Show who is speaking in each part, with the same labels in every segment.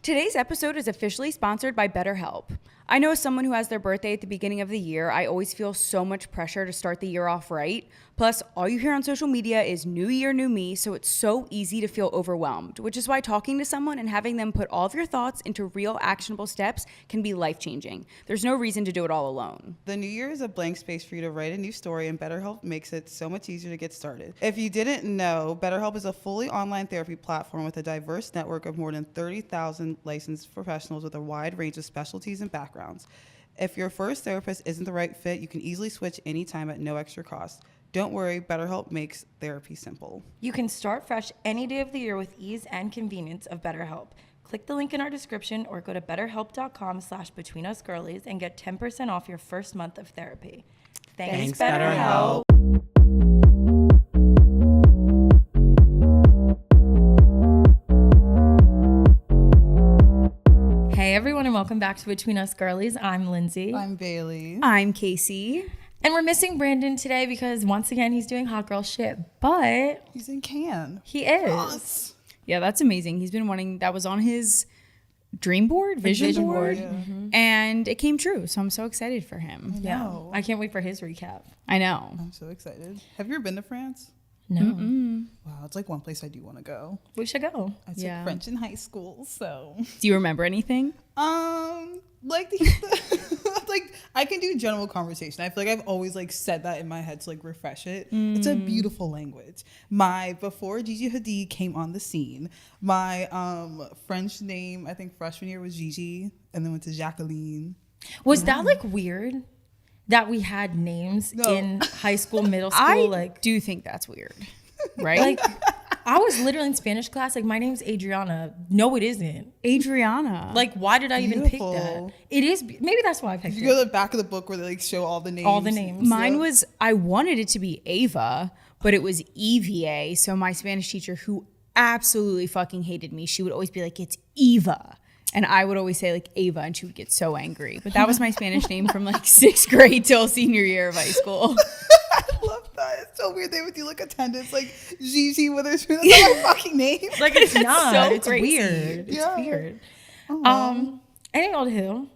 Speaker 1: Today's episode is officially sponsored by BetterHelp. I know as someone who has their birthday at the beginning of the year, I always feel so much pressure to start the year off right. Plus, all you hear on social media is new year, new me, so it's so easy to feel overwhelmed, which is why talking to someone and having them put all of your thoughts into real actionable steps can be life-changing. There's no reason to do it all alone.
Speaker 2: The new year is a blank space for you to write a new story, and BetterHelp makes it so much easier to get started. If you didn't know, BetterHelp is a fully online therapy platform with a diverse network of more than 30,000 licensed professionals with a wide range of specialties and backgrounds. If your first therapist isn't the right fit, you can easily switch anytime at no extra cost. Don't worry, BetterHelp makes therapy simple.
Speaker 3: You can start fresh any day of the year with ease and convenience of BetterHelp. Click the link in our description or go to betterhelp.com/betweenusgirlies and get 10% off your first month of therapy. Thanks BetterHelp. Hey everyone, and welcome back to Between Us Girlies. I'm Lindsay.
Speaker 2: I'm Bailey.
Speaker 1: I'm Casey.
Speaker 3: And we're missing Brandon today because once again he's doing hot girl shit, but
Speaker 2: He's in Cannes.
Speaker 3: he is.
Speaker 2: Yes.
Speaker 1: Yeah, that's amazing. He's been wanting, that was on his dream board, vision board,
Speaker 2: Yeah.
Speaker 1: and it came true. So I'm so excited for him.
Speaker 3: Yeah,
Speaker 2: No.
Speaker 3: I can't wait for his recap.
Speaker 1: I know.
Speaker 2: I'm so excited. Have you ever been to France?
Speaker 3: No,
Speaker 2: Wow, it's like one place I do want to go.
Speaker 3: we should go.
Speaker 2: I took
Speaker 1: Yeah.
Speaker 2: French in high school, so
Speaker 1: Do you remember anything?
Speaker 2: like like I can do general conversation. I feel like I've always like said that in my head to like refresh it. It's a beautiful language. Before Gigi Hadid came on the scene, my French name I think freshman year was Gigi, and then went to Jacqueline.
Speaker 3: Was that like weird that we had names in high school, middle school?
Speaker 1: I do think that's weird, right?
Speaker 3: Like I was literally in Spanish class. Like my name's Adriana. No, it isn't.
Speaker 1: Adriana.
Speaker 3: Like why did I even pick that?
Speaker 2: Beautiful.
Speaker 3: It is. Maybe that's why I picked
Speaker 2: You
Speaker 3: it.
Speaker 2: go to the back of the book where they like show all the names.
Speaker 3: All the names.
Speaker 1: Mine was, I wanted it to be Ava, but it was EVA. So my Spanish teacher, who absolutely fucking hated me, she would always be like, it's Eva. And I would always say like Ava, and she would get so angry. But that was my Spanish name from like 6th grade till senior year of high school.
Speaker 2: I love that. It's so weird. They would do like attendance, like Gigi Witherspoon. That's not a fucking name.
Speaker 3: Like it's not.
Speaker 1: so
Speaker 3: It's
Speaker 1: crazy.
Speaker 3: weird. It's
Speaker 2: Yeah.
Speaker 3: weird.
Speaker 2: Oh.
Speaker 3: Any old who?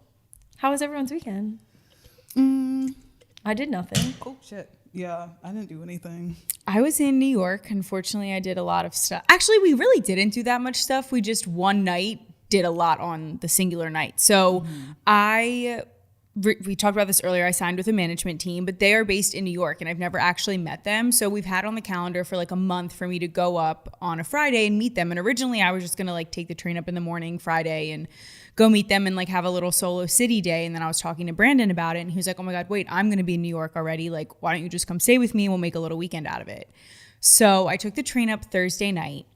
Speaker 3: How was everyone's weekend? I did nothing.
Speaker 2: Oh shit. Yeah, I didn't do anything.
Speaker 1: I was in New York. Unfortunately, I did a lot of stuff. Actually, we really didn't do that much stuff. We just one night did a lot on the singular night. So we talked about this earlier. I signed with a management team, but they are based in New York and I've never actually met them. So we've had on the calendar for like a month for me to go up on a Friday and meet them. And originally I was just going to like take the train up in the morning Friday and go meet them and like have a little solo city day. And then I was talking to Brandon about it and he was like, oh my God, wait, I'm going to be in New York already. Like, why don't you just come stay with me and we'll make a little weekend out of it. So I took the train up Thursday night.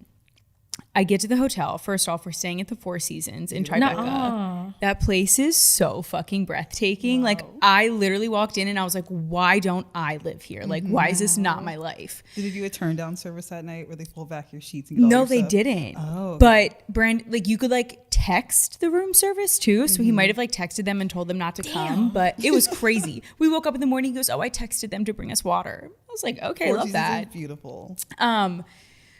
Speaker 1: I get to the hotel. First off, we're staying at the Four Seasons in Tribeca.
Speaker 3: Nuh-uh.
Speaker 1: That place is so fucking breathtaking. Wow. Like I literally walked in and I was like, why don't I live here? Like, why is this not my life?
Speaker 2: Did you do a turn down service that night where they pull back your sheets and get all
Speaker 1: No,
Speaker 2: your
Speaker 1: they
Speaker 2: stuff?
Speaker 1: didn't.
Speaker 2: Oh,
Speaker 1: But like you could like text the room service too. So he might have like texted them and told them not to come, but it was crazy. We woke up in the morning. He goes, oh, I texted them to bring us water. I was like, okay,
Speaker 2: Four
Speaker 1: love
Speaker 2: Seasons
Speaker 1: that.
Speaker 2: is beautiful.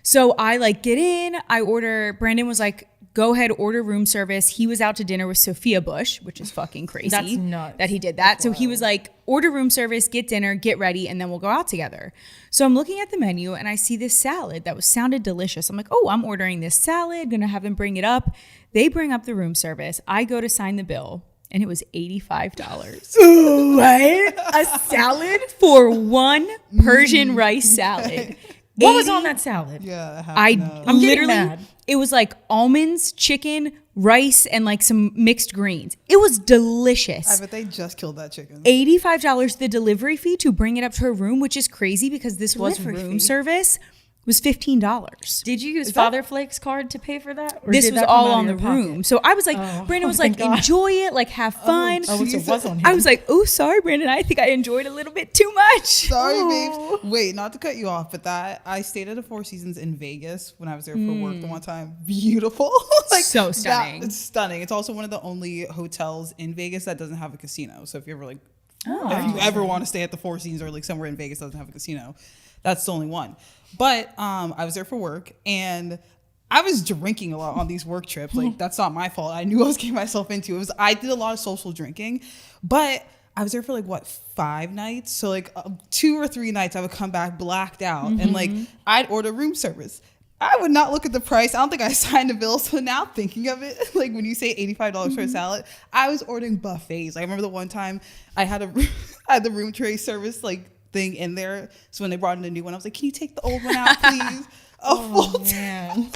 Speaker 1: So I like get in, I order, Brandon was like, go ahead, order room service. He was out to dinner with Sophia Bush, which is fucking crazy.
Speaker 3: That's nuts.
Speaker 1: That he did that. So he was like, order room service, get dinner, get ready, and then we'll go out together. So I'm looking at the menu and I see this salad that sounded delicious. I'm like, oh, I'm ordering this salad, gonna have them bring it up. They bring up the room service. I go to sign the bill. And it was $85. What? A salad for one Persian rice salad.
Speaker 3: What was on that salad?
Speaker 2: Yeah,
Speaker 1: I'm
Speaker 3: getting
Speaker 1: literally
Speaker 3: mad.
Speaker 1: It was like almonds, chicken, rice, and like some mixed greens. It was delicious.
Speaker 2: I bet they just killed that chicken.
Speaker 1: $85. The delivery fee to bring it up to her room, which is crazy because this was
Speaker 3: Delivery
Speaker 1: room
Speaker 3: fee?
Speaker 1: service, was $15.
Speaker 3: Did you use Father Flake's card to pay for that? Or
Speaker 1: This
Speaker 3: did
Speaker 1: was
Speaker 3: that come
Speaker 1: all
Speaker 3: out of
Speaker 1: on the
Speaker 3: your pocket?
Speaker 1: room. So I was like,
Speaker 3: Oh.
Speaker 1: Brandon was
Speaker 3: Oh,
Speaker 1: like,
Speaker 3: thank God.
Speaker 1: enjoy it, like have fun.
Speaker 3: Oh, so it was on him.
Speaker 1: I was like, oh, sorry, Brandon. I think I enjoyed a little bit too much.
Speaker 2: Sorry,
Speaker 1: Oh.
Speaker 2: babes. Wait, not to cut you off, but I stayed at a Four Seasons in Vegas when I was there for work the one time. Beautiful.
Speaker 1: So stunning.
Speaker 2: It's stunning. It's also one of the only hotels in Vegas that doesn't have a casino. So if you ever if you ever want to stay at the Four Seasons or like somewhere in Vegas that doesn't have a casino, that's the only one. But I was there for work and I was drinking a lot on these work trips. Like, that's not my fault. I knew I was getting myself into. I did a lot of social drinking, but I was there for like, what, 5 nights? So like 2 or 3 nights I would come back blacked out and like I'd order room service. I would not look at the price. I don't think I signed a bill. So now thinking of it, like when you say $85 for a salad, I was ordering buffets. I remember the one time I had I had the room tray service like thing in there. So when they brought in a new one, I was like, can you take the old one out, please?
Speaker 3: Man.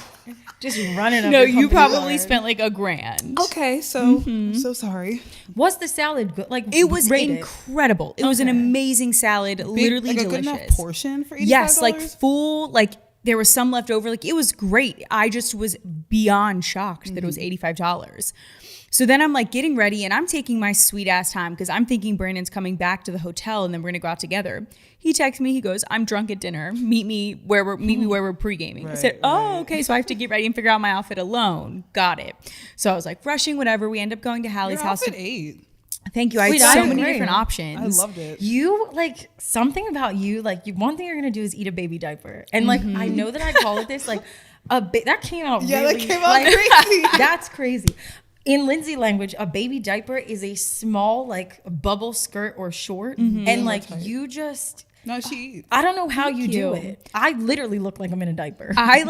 Speaker 3: Just running up.
Speaker 1: No, you probably spent like $1,000.
Speaker 2: Okay, so I'm so sorry.
Speaker 3: Was the salad good? Like,
Speaker 1: It was
Speaker 3: rated?
Speaker 1: incredible. It was an amazing salad, literally
Speaker 2: like
Speaker 1: delicious.
Speaker 2: A good enough portion for $85?
Speaker 1: Yes, like full, like there was some left over. Like it was great. I just was beyond shocked that it was $85. So then I'm like getting ready and I'm taking my sweet ass time because I'm thinking Brandon's coming back to the hotel and then we're gonna go out together. He texts me, he goes, I'm drunk at dinner. Meet me where we're pre-gaming. I said, oh, okay. So I have to get ready and figure out my outfit alone. Got it. So I was like rushing, whatever. We end up going to Hallie's house.
Speaker 2: Your outfit ate.
Speaker 1: Thank you. I had so many different options.
Speaker 2: I loved it.
Speaker 3: You, like, something about you, like, one thing you're going to do is eat a baby diaper. And, like, I know that I call it this, like, that came out really.
Speaker 2: That came out crazy.
Speaker 3: That's crazy. In Lindsay language, a baby diaper is a small, like, bubble skirt or short. And, like, you just...
Speaker 2: No, she eats.
Speaker 3: I don't know how you do it. I literally look like I'm in a diaper.
Speaker 1: I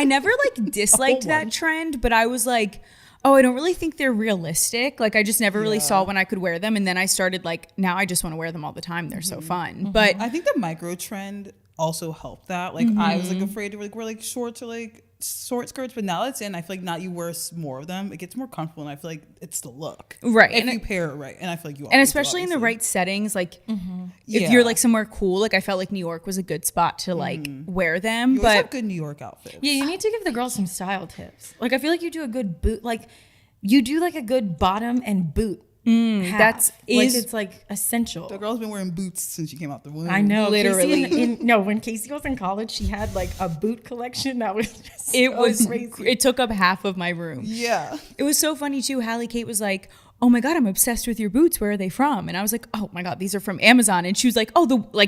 Speaker 1: never, like, disliked that trend, but I was like... Oh, I don't really think they're realistic. Like I just never really saw when I could wear them. And then I started like, now I just want to wear them all the time. They're so fun. But
Speaker 2: I think the micro trend also helped that. Like I was like afraid to like wear like shorts or like short skirts, but now it's in. I feel like now you wear more of them. It gets more comfortable and I feel like it's the look.
Speaker 1: Right.
Speaker 2: If you pair it right. And I feel like you
Speaker 1: and especially in the right settings, like if you're like somewhere cool, like I felt like New York was a good spot to like wear them.
Speaker 2: You always have good New York outfits.
Speaker 3: Yeah, you need to give the girls some style tips. Like I feel like you do a good boot, like you do like a good bottom and boot. It's like essential.
Speaker 2: The girl's been wearing boots since she came out the womb.
Speaker 3: I know,
Speaker 1: literally.
Speaker 3: When Casey was in college, she had like a boot collection that was just crazy.
Speaker 1: It took up half of my room.
Speaker 2: Yeah,
Speaker 1: it was so funny too. Hallie Kate was like, oh my God, I'm obsessed with your boots. Where are they from? And I was like, oh my God, these are from Amazon. And she was like,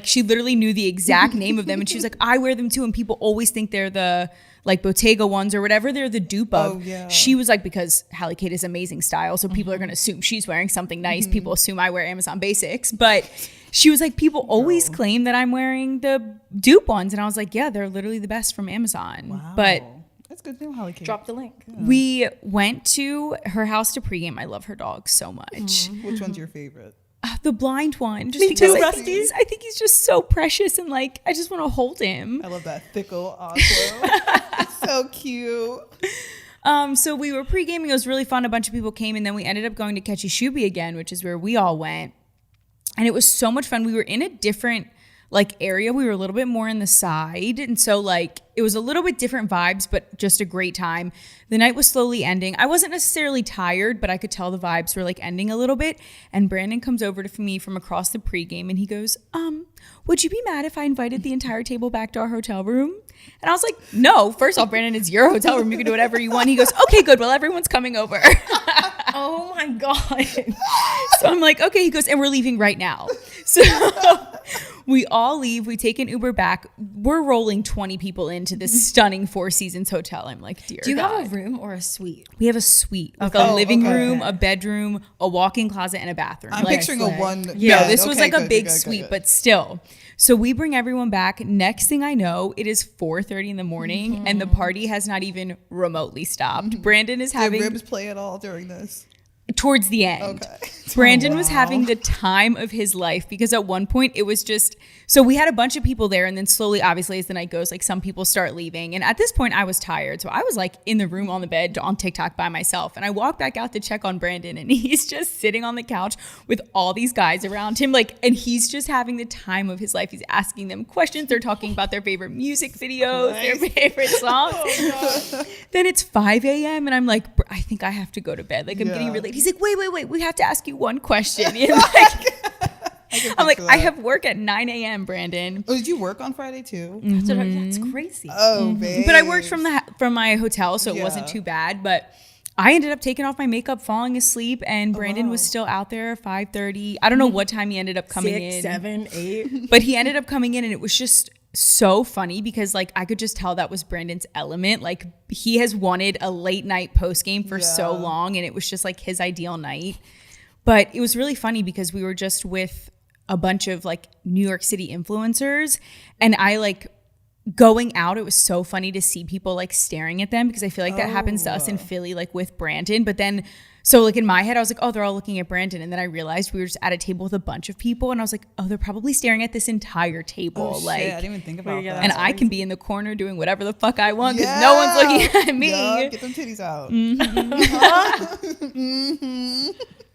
Speaker 1: she literally knew the exact name of them. And she was like, I wear them too. And people always think they're the like Bottega ones or whatever they're the dupe of.
Speaker 2: Oh, yeah.
Speaker 1: She was like, because Hallie Kate is amazing style. So people are going to assume she's wearing something nice. People assume I wear Amazon basics. But she was like, people always claim that I'm wearing the dupe ones. And I was like, yeah, they're literally the best from Amazon.
Speaker 2: Wow.
Speaker 1: But
Speaker 2: that's good to know, Hallie Kate.
Speaker 3: Drop the link.
Speaker 2: Yeah.
Speaker 1: We went to her house to pregame. I love her dog so much.
Speaker 2: Which one's your favorite?
Speaker 1: The blind one.
Speaker 3: Me too, Rusty.
Speaker 1: I think he's just so precious and like I just want to hold him.
Speaker 2: I love that thickle Oslo. It's so cute.
Speaker 1: So we were pre-gaming. It was really fun. A bunch of people came and then we ended up going to Ketchishubi again, which is where we all went. And it was so much fun. We were in a different like area. We were a little bit more in the side. And so like it was a little bit different vibes, but just a great time. The night was slowly ending. I wasn't necessarily tired, but I could tell the vibes were like ending a little bit. And Brandon comes over to me from across the pregame and he goes, would you be mad if I invited the entire table back to our hotel room? And I was like, no, first off, Brandon, it's your hotel room. You can do whatever you want. He goes, okay, good. Well, everyone's coming over.
Speaker 3: Oh my God.
Speaker 1: So I'm like, okay. He goes, and we're leaving right now. So we all leave. We take an Uber back. We're rolling 20 people into this stunning Four Seasons hotel. I'm like, dear
Speaker 3: Do you
Speaker 1: God.
Speaker 3: have a room or a suite?
Speaker 1: We have a suite with a living room, a bedroom, a walk-in closet, and a bathroom.
Speaker 2: I'm picturing a one.
Speaker 1: Yeah, this was like a big suite, but still. So we bring everyone back. Next thing I know, it is 4:30 in the morning and the party has not even remotely stopped. Brandon is having...
Speaker 2: Did ribs play at all during this?
Speaker 1: Towards the end.
Speaker 2: Okay.
Speaker 1: Brandon was having the time of his life because at one point it was just, so we had a bunch of people there and then slowly, obviously as the night goes, like some people start leaving. And at this point I was tired. So I was like in the room on the bed on TikTok by myself. And I walked back out to check on Brandon and he's just sitting on the couch with all these guys around him. Like, and he's just having the time of his life. He's asking them questions. They're talking about their favorite music videos, their favorite songs. Then it's 5 a.m. and I'm like, I think I have to go to bed. Like I'm getting really late. He's like, wait, we have to ask you one question. You know, I'm like, I have work at 9 a.m., Brandon.
Speaker 2: Oh, did you work on Friday too?
Speaker 3: That's crazy.
Speaker 2: Oh, babe.
Speaker 1: But I worked from my hotel, so it wasn't too bad. But I ended up taking off my makeup, falling asleep, and Brandon was still out there 5:30. I don't know what time he ended up coming in.
Speaker 3: 6, 7, 8.
Speaker 1: But he ended up coming in, and it was just so funny because like I could just tell that was Brandon's element. Like he has wanted a late night post game for so long, and it was just like his ideal night. But it was really funny because we were just with a bunch of like New York City influencers, and I like going out, it was so funny to see people like staring at them because I feel like that happens to us in Philly, like with Brandon. But then, so like in my head, I was like, oh, they're all looking at Brandon. And then I realized we were just at a table with a bunch of people. And I was like, oh, they're probably staring at this entire table.
Speaker 2: Oh,
Speaker 1: like,
Speaker 2: shit, I didn't even think about that.
Speaker 1: And I can be in the corner doing whatever the fuck I want because no one's looking at me.
Speaker 2: Yeah, get them titties out.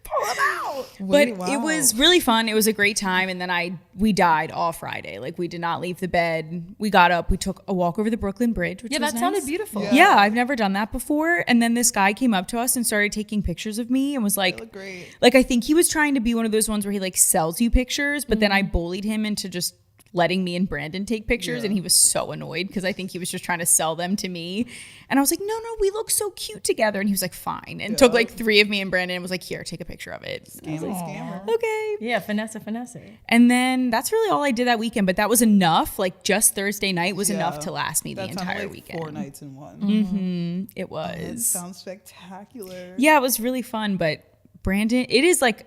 Speaker 2: Pull them out.
Speaker 1: But it was really fun. It was a great time. And then we died all Friday. Like we did not leave the bed. We got up. We took a walk over the Brooklyn Bridge, which was
Speaker 3: that
Speaker 1: nice.
Speaker 3: sounded beautiful.
Speaker 1: Yeah, I've never done that before. And then this guy came up to us and started taking pictures of me and was like,
Speaker 2: look great.
Speaker 1: Like I think he was trying to be one of those ones where he like sells you pictures, but then I bullied him into just letting me and Brandon take pictures, and he was so annoyed because I think he was just trying to sell them to me. And I was like, no, we look so cute together. And he was like, fine. And took like 3 of me and Brandon and was like, here, take a picture of it.
Speaker 2: Scammer.
Speaker 1: Okay.
Speaker 3: Yeah, finesse.
Speaker 1: And then that's really all I did that weekend, but that was enough. Like just Thursday night was enough to last me the entire weekend.
Speaker 2: 4 nights in one.
Speaker 1: It was.
Speaker 2: Oh, that sounds spectacular.
Speaker 1: Yeah, it was really fun. But Brandon, it is like,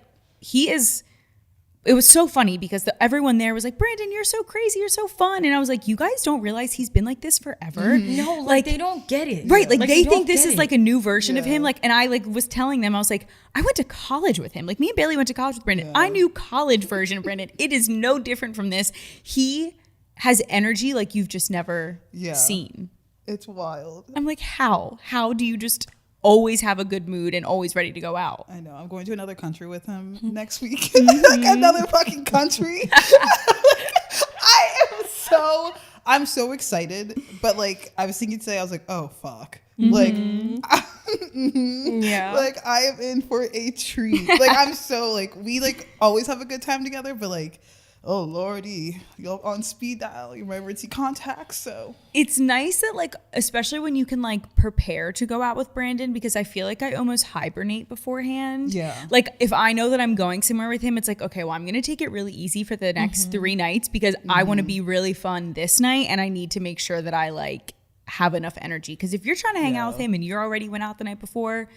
Speaker 1: it was so funny because everyone there was like, Brandon, you're so crazy. You're so fun. And I was like, you guys don't realize he's been like this forever.
Speaker 3: No, like they don't get it.
Speaker 1: Right. Like they think this is like a new version of him. Like, and I like was telling them, I was like, I went to college with him. Like me and Bailey went to college with Brandon. I knew college version of Brandon. It is no different from this. He has energy like you've just never seen.
Speaker 2: It's wild.
Speaker 1: I'm like, how? How do you just always have a good mood and always ready to go out?
Speaker 2: I know. I'm going to another country with him next week. Like another fucking country. I'm so excited. But like I was thinking today, I was like, oh fuck. Like like I am in for a treat. Like I'm so like we like always have a good time together, but like, oh lordy, you're on speed dial, you're my ritzy contacts. So
Speaker 1: it's nice that like, especially when you can like prepare to go out with Brandon, because I feel like I almost hibernate beforehand. Like if I know that I'm going somewhere with him, it's like, okay, well, I'm gonna take it really easy for the next 3 nights because I want to be really fun this night, and I need to make sure that I like have enough energy. Because if you're trying to hang out with him and you already went out the night before,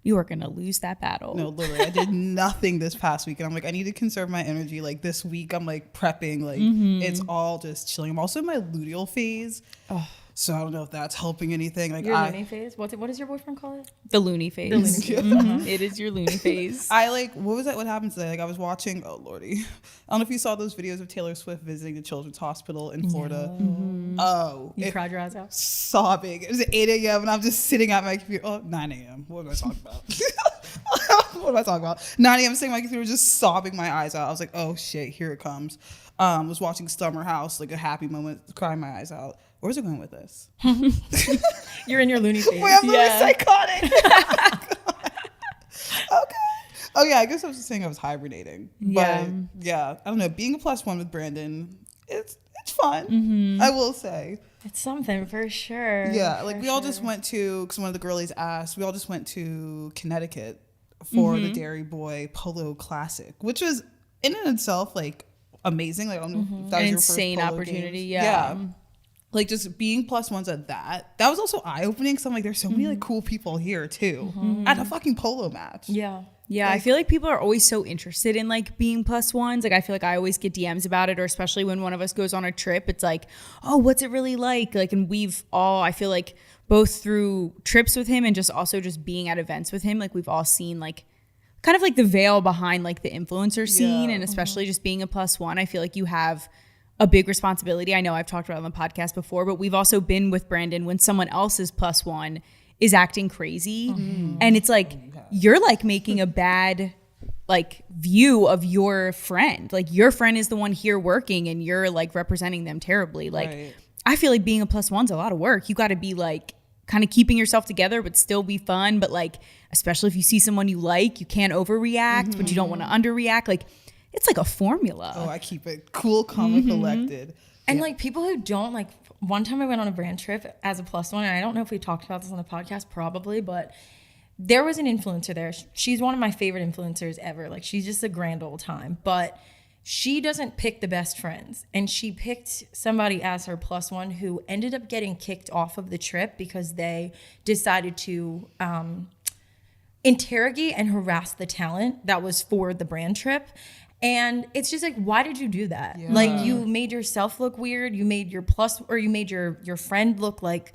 Speaker 1: you are going to lose that battle.
Speaker 2: No, literally, I did nothing this past week. And I'm like, I need to conserve my energy. Like this week, I'm like prepping. Like it's all just chilling. I'm also in my luteal phase. So I don't know if that's helping anything. Like
Speaker 3: your loony phase? What does your boyfriend call it?
Speaker 1: The loony phase.
Speaker 3: The loony phase.
Speaker 1: It is your loony phase.
Speaker 2: I like, what was that? What happened today? Like I was watching, oh lordy. I don't know if you saw those videos of Taylor Swift visiting the Children's Hospital in Florida. Oh.
Speaker 3: You cried your eyes out?
Speaker 2: Sobbing. It was at 8 a.m. and I'm just sitting at my computer. Oh, 9 a.m. What am I talking about? What am I talking about? 9 a.m. sitting at my computer just sobbing my eyes out. I was like, oh shit, here it comes. Was watching Summer House, like a happy moment, crying my eyes out. Where's it going with this?
Speaker 3: You're in your loony phase.
Speaker 2: Wait, I'm really psychotic. Okay. Oh yeah, I guess I was just saying I was hibernating. But yeah, I don't know. Being a +1 with Brandon, it's fun. I will say.
Speaker 3: It's something for sure.
Speaker 2: Yeah, like we all just went to, because one of the girlies asked, we all just went to Connecticut for the Dairy Boy Polo Classic, which was in and itself like amazing. Like I don't know if that was your first
Speaker 1: insane
Speaker 2: polo
Speaker 1: opportunity.
Speaker 2: games.
Speaker 1: Yeah.
Speaker 2: Like just being +1s at that was also eye-opening. So I'm like, there's so many like cool people here too at a fucking polo match.
Speaker 3: Yeah.
Speaker 1: Yeah, I feel like people are always so interested in like being +1s. Like I feel like I always get DMs about it, or especially when one of us goes on a trip, it's like, oh, what's it really like? Like, and we've all, I feel like both through trips with him and just also just being at events with him, like we've all seen like kind of like the veil behind like the influencer scene, and especially just being a +1, I feel like you have a big responsibility. I know I've talked about it on the podcast before, but we've also been with Brandon when someone else's +1 is acting crazy. And it's like, you're like making a bad like view of your friend. Like your friend is the one here working and you're like representing them terribly. Like I feel like being a +1's a lot of work. You got to be like kind of keeping yourself together, but still be fun. But like, especially if you see someone you like, you can't overreact, but you don't want to underreact. Like, it's like a formula.
Speaker 2: Oh, I keep it cool, calm, and collected.
Speaker 3: And like people who don't like, one time I went on a brand trip as a +1, and I don't know if we talked about this on the podcast, probably, but there was an influencer there. She's one of my favorite influencers ever. Like she's just a grand old time. But she doesn't pick the best friends, and she picked somebody as her plus one who ended up getting kicked off of the trip because they decided to interrogate and harass the talent that was for the brand trip. And it's just like, why did you do that?
Speaker 2: Yeah.
Speaker 3: Like, you made yourself look weird. You made your you made your friend look like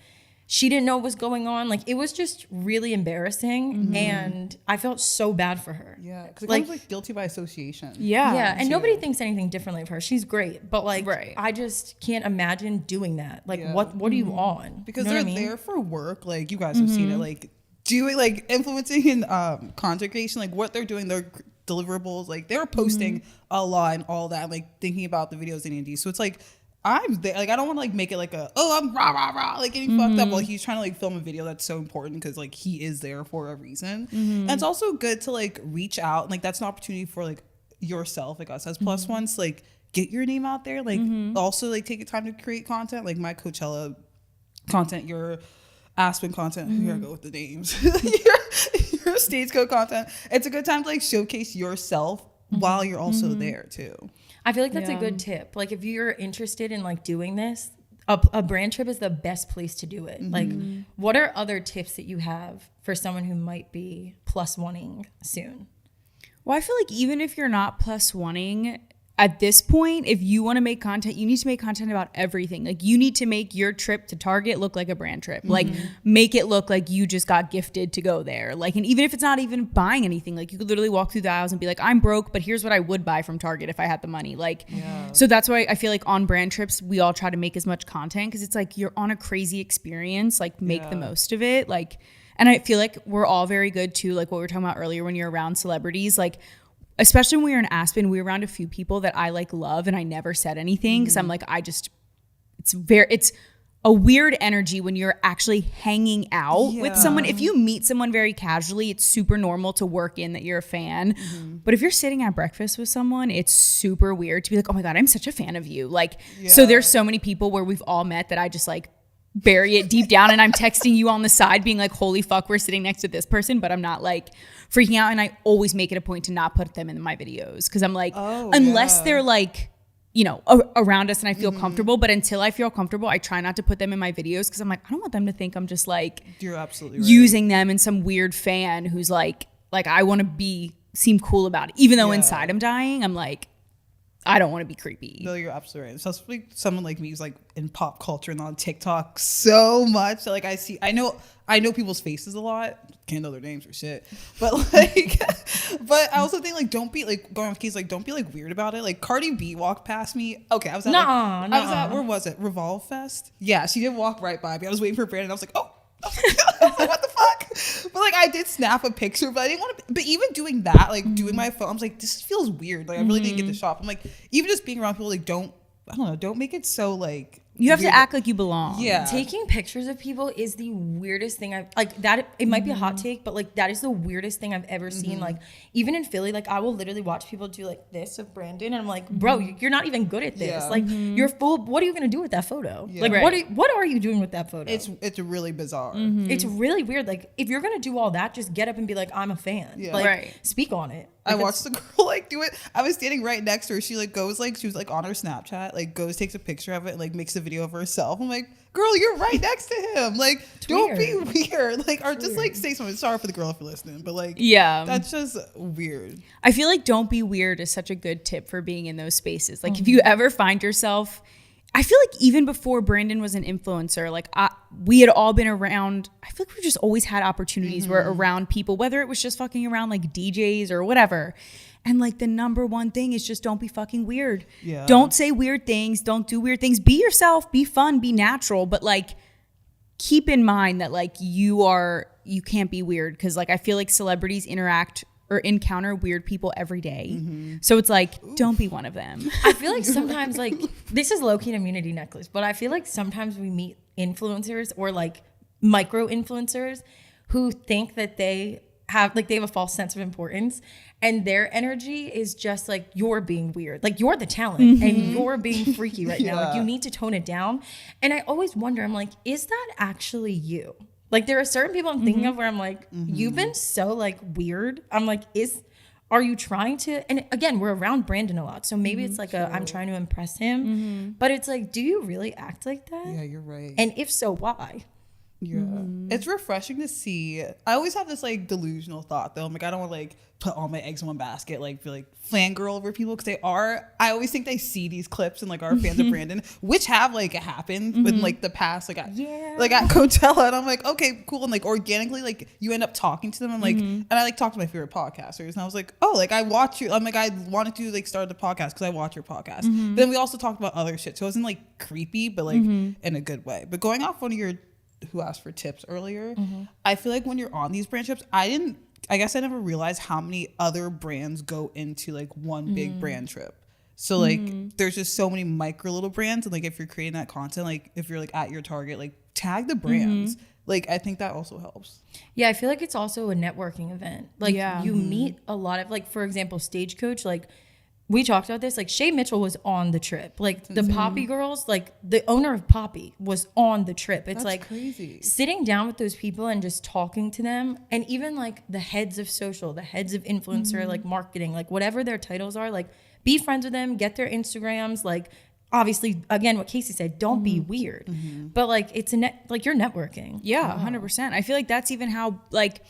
Speaker 3: she didn't know what was going on. Like, it was just really embarrassing. And I felt so bad for her.
Speaker 2: Yeah, because it comes like guilty by association.
Speaker 3: Yeah, and nobody thinks anything differently of her. She's great, but like,
Speaker 1: Right.
Speaker 3: I just can't imagine doing that. Like, what are you on?
Speaker 2: Because
Speaker 3: You know
Speaker 2: they're
Speaker 3: what I mean?
Speaker 2: there for work. Like, you guys have seen it. Like, doing, like, influencing in content creation, like, what they're doing, their deliverables. Like, they're posting a lot and all that, like, thinking about the videos they need to do. So it's like, I'm there. Like, I don't want to, like, make it like I'm rah, rah, rah, like, getting fucked up while he's trying to, like, film a video that's so important because, like, he is there for a reason. And it's also good to, like, reach out. Like, that's an opportunity for, like, yourself, like, us as plus ones, like, get your name out there. Like, also, like, take the time to create content. Like, my Coachella content, your Aspen content. Here I go with the names. your States Code content. It's a good time to, like, showcase yourself while you're also there, too.
Speaker 3: I feel like that's a good tip. Like, if you're interested in, like, doing this, a brand trip is the best place to do it. Like, what are other tips that you have for someone who might be plus oneing soon?
Speaker 1: Well, I feel like even if you're not plus oneing, at this point, if you want to make content, you need to make content about everything. Like, you need to make your trip to Target look like a brand trip. Like, make it look like you just got gifted to go there. Like, and even if it's not even buying anything, like, you could literally walk through the aisles and be like, I'm broke, but here's what I would buy from Target if I had the money. Like, so that's why I feel like on brand trips, we all try to make as much content because it's like you're on a crazy experience. Like, make the most of it. Like, and I feel like we're all very good too. Like what we were talking about earlier, when you're around celebrities, like, especially when we were in Aspen, we were around a few people that I like love, and I never said anything because I'm like, it's a weird energy when you're actually hanging out with someone. If you meet someone very casually, it's super normal to work in that you're a fan. But if you're sitting at breakfast with someone, it's super weird to be like, oh my God, I'm such a fan of you. Like, so there's so many people where we've all met that I just like bury it deep down, and I'm texting you on the side being like, holy fuck, we're sitting next to this person, but I'm not like freaking out. And I always make it a point to not put them in my videos because I'm like, unless they're like, you know, around us and I feel comfortable, but until I feel comfortable, I try not to put them in my videos because I'm like, I don't want them to think I'm just like,
Speaker 2: you're absolutely right,
Speaker 1: using them in some weird fan who's like I want to seem cool about it, even though inside I'm dying. I'm like, I don't want to be creepy.
Speaker 2: No, you're absolutely right. Especially someone like me who's like in pop culture and on TikTok so much. So like I know people's faces a lot. Can't know their names or shit. But like, but I also think like, don't be like, going off keys, like, don't be like weird about it. Like Cardi B walked past me. Okay, I was at where was it? Revolve Fest? Yeah, she did walk right by me. I was waiting for Brandon. I was like, oh. What the fuck? But like, I did snap a picture, but I didn't want to. But even doing that, like doing my phone, I was like, this feels weird. Like I really didn't get the shop. I'm like, even just being around people, like, don't make it so like.
Speaker 1: You have to act like you belong.
Speaker 2: Yeah.
Speaker 3: Taking pictures of people is the weirdest thing I've like that. It might be a hot take, but like that is the weirdest thing I've ever seen. Like even in Philly, like I will literally watch people do like this of Brandon, and I'm like, bro, you're not even good at this.
Speaker 2: Yeah.
Speaker 3: Like you're full. What are you gonna do with that photo?
Speaker 2: Yeah.
Speaker 3: Like what are you doing with that photo?
Speaker 2: It's really bizarre.
Speaker 3: It's really weird. Like if you're gonna do all that, just get up and be like, I'm a fan.
Speaker 2: Yeah.
Speaker 3: Like speak on it.
Speaker 2: I watched the girl like do it. I was standing right next to her. She like goes like, she was like on her Snapchat, like goes, takes a picture of it, and, like makes a video of herself. I'm like, girl, you're right next to him. Like, don't be weird. Like, or just like say something. Sorry for the girl if you're listening, but like, that's just weird.
Speaker 1: I feel like don't be weird is such a good tip for being in those spaces. Like if you ever find yourself, I feel like even before Brandon was an influencer, like we had all been around. I feel like we just always had opportunities where around people, whether it was just fucking around like DJs or whatever. And like the number one thing is just don't be fucking weird.
Speaker 2: Yeah.
Speaker 1: Don't say weird things. Don't do weird things. Be yourself. Be fun. Be natural. But like keep in mind that like you can't be weird because like I feel like celebrities interact or encounter weird people every day. So it's like, don't be one of them.
Speaker 3: I feel like sometimes like this is low-key an immunity necklace, but I feel like sometimes we meet influencers or like micro influencers who think that they have a false sense of importance, and their energy is just like, you're being weird, like you're the talent and you're being freaky right now, like you need to tone it down. And I always wonder, I'm like, is that actually you? Like there are certain people I'm thinking of where I'm like, you've been so like weird. I'm like, are you trying to, and again, we're around Brandon a lot. So maybe it's like I'm trying to impress him, but it's like, do you really act like that?
Speaker 2: Yeah, you're right.
Speaker 3: And if so, why?
Speaker 2: Yeah. It's refreshing to see. I always have this like delusional thought though. I'm like, I don't want to like put all my eggs in one basket, like be like fangirl over people, because I always think they see these clips and like are fans of Brandon, which have like happened in like the past, like like at Coachella, and I'm like, okay, cool. And like organically, like you end up talking to them and like, and I like talk to my favorite podcasters, and I was like, oh, like I watch you. I'm like, I wanted to like start the podcast because I watch your podcast. Then we also talked about other shit. So it wasn't like creepy, but like in a good way. But going off one of your who asked for tips earlier, I feel like when you're on these brand trips, I guess I never realized how many other brands go into like one big brand trip. So like there's just so many micro little brands, and like if you're creating that content, like if you're like at your target, like tag the brands. Like I think that also helps.
Speaker 3: Yeah, I feel like it's also a networking event. Like you meet a lot of, like, for example, Stagecoach, like we talked about this, like Shay Mitchell was on the trip. Like the Poppy girls, like the owner of Poppy was on the trip. It's like
Speaker 2: crazy.
Speaker 3: Sitting down with those people and just talking to them, and even like the heads of social, the heads of influencer, like marketing, like whatever their titles are, like be friends with them, get their Instagrams, like obviously, again, what Casey said, don't be weird, but like it's like you're networking.
Speaker 1: Yeah, 100%. I feel like that's even how, like,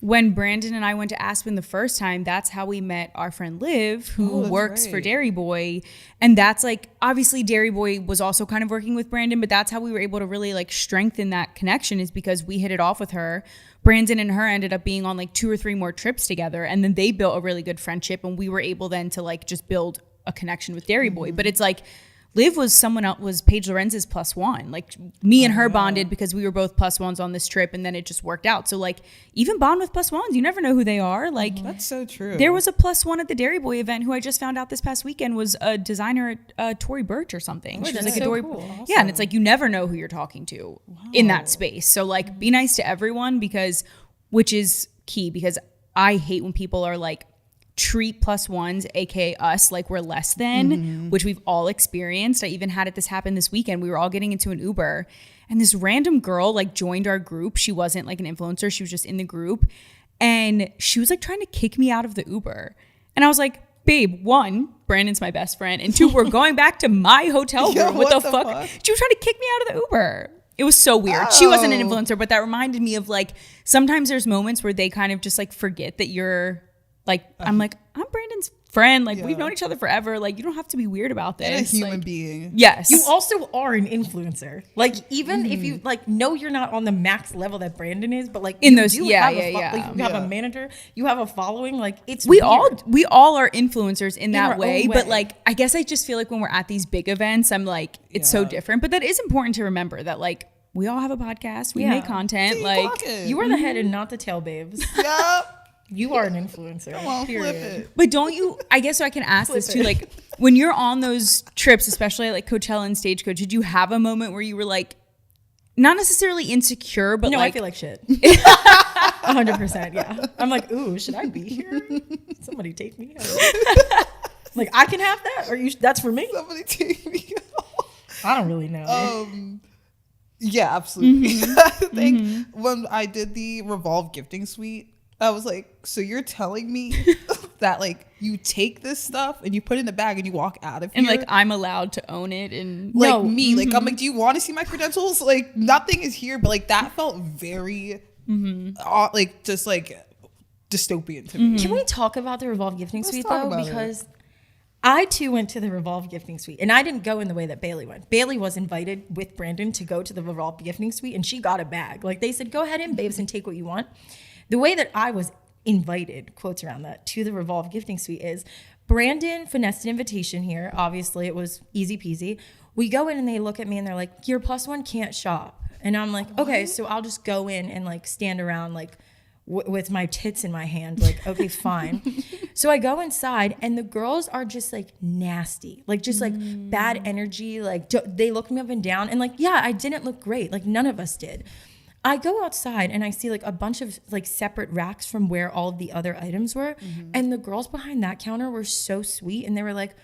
Speaker 1: when Brandon and I went to Aspen the first time, that's how we met our friend Liv, who works for Dairy Boy. And that's like, obviously Dairy Boy was also kind of working with Brandon, but that's how we were able to really like strengthen that connection, is because we hit it off with her. Brandon and her ended up being on like 2 or 3 more trips together. And then they built a really good friendship, and we were able then to like just build a connection with Dairy Boy. But it's like, Liv was someone else, was Paige Lorenz's +1. Like me and her bonded because we were both +1s on this trip, and then it just worked out. So like even bond with +1s, you never know who they are. Like
Speaker 2: that's so true.
Speaker 1: There was a +1 at the Dairy Boy event who I just found out this past weekend was a designer at Tory Burch or something. She was like a Tory.
Speaker 3: Cool. Awesome.
Speaker 1: Yeah, and it's like you never know who you're talking to in that space. So like be nice to everyone, which is key, because I hate when people are like treat +1s, aka us, like we're less than, which we've all experienced. I even had this happen this weekend. We were all getting into an Uber, and this random girl like joined our group. She wasn't like an influencer, she was just in the group, and she was like trying to kick me out of the Uber. And I was like, babe, 1, Brandon's my best friend, and 2, we're going back to my hotel room.
Speaker 2: Yeah,
Speaker 1: what the fuck? She was trying to kick me out of the Uber. It was so weird. She wasn't an influencer, but that reminded me of like, sometimes there's moments where they kind of just like forget that you're like, I'm like, I'm Brandon's friend. Like we've known each other forever. Like you don't have to be weird about this.
Speaker 2: And a human
Speaker 1: like,
Speaker 2: being.
Speaker 1: Yes.
Speaker 3: You also are an influencer. Like even if you like know you're not on the max level that Brandon is, but like
Speaker 1: in those,
Speaker 3: you have a manager, you have a following. Like it's
Speaker 1: we
Speaker 3: weird.
Speaker 1: all are influencers in that way.
Speaker 3: way.
Speaker 1: But like I guess I just feel like when we're at these big events, I'm like, it's so different. But that is important to remember, that like we all have a podcast. We make content. Like
Speaker 3: you are the head and not the tail, babes.
Speaker 2: Yeah.
Speaker 3: You are an influencer.
Speaker 2: Come on, flip it.
Speaker 1: But don't you, I guess so I can ask this too, like when you're on those trips, especially like Coachella and Stagecoach, did you have a moment where you were like, not necessarily insecure, but
Speaker 3: no,
Speaker 1: like,
Speaker 3: I feel like shit. 100%. Yeah. I'm like, ooh, should I be here? Somebody take me out. Like I can have that, or that's for me.
Speaker 2: Somebody take me out.
Speaker 3: I don't really know.
Speaker 2: Yeah, absolutely. I think when I did the Revolve gifting suite, I was like, so you're telling me that like you take this stuff and you put it in the bag and you walk out of here,
Speaker 1: and like I'm allowed to own it, and
Speaker 2: like no, me, like I'm like, do you want to see my credentials? Like nothing is here, but like that felt very like just like dystopian to me.
Speaker 3: Can we talk about the Revolve gifting suite though? Because I too went to the Revolve gifting suite, and I didn't go in the way that Bailey went. Bailey was invited with Brandon to go to the Revolve gifting suite, and she got a bag. Like they said, go ahead in, babes, and take what you want. The way that I was invited, quotes around that, to the Revolve gifting suite is Brandon finessed an invitation here. Obviously, it was easy peasy. We go in and they look at me and they're like, your +1 can't shop. And I'm like, okay, so I'll just go in and like stand around like with my tits in my hand. Like, okay, fine. So I go inside and the girls are just like nasty, like just like bad energy. Like they look me up and down, and like, yeah, I didn't look great. Like none of us did. I go outside and I see like a bunch of like separate racks from where all of the other items were. And the girls behind that counter were so sweet. And they were like,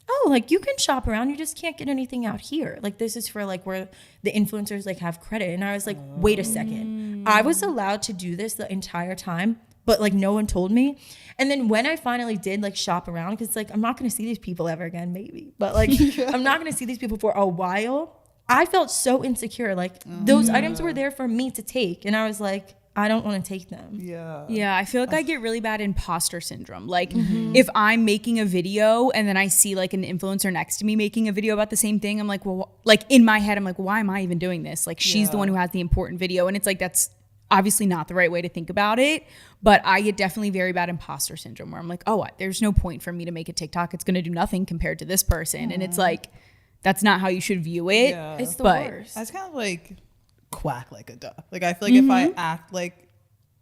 Speaker 3: oh, like you can shop around. You just can't get anything out here. Like this is for like where the influencers like have credit. And I was like, wait a second. I was allowed to do this the entire time but like no one told me. And then when I finally did like shop around, because like I'm not going to see these people ever again, maybe, but like I'm not going to see these people for a while. I felt so insecure. Like those items were there for me to take, and I was like, I don't want to take them.
Speaker 1: Yeah, I feel like I get really bad imposter syndrome. Like if I'm making a video and then I see like an influencer next to me making a video about the same thing, I'm like, well, like in my head, I'm like, why am I even doing this? Like she's the one who has the important video. And it's like, that's obviously not the right way to think about it. But I get definitely very bad imposter syndrome where I'm like, oh, there's no point for me to make a TikTok. It's going to do nothing compared to this person. And it's like, that's not how you should view it.
Speaker 2: Yeah.
Speaker 3: It's the worst.
Speaker 2: I was kind of like quack like a duck. Like I feel like if I act like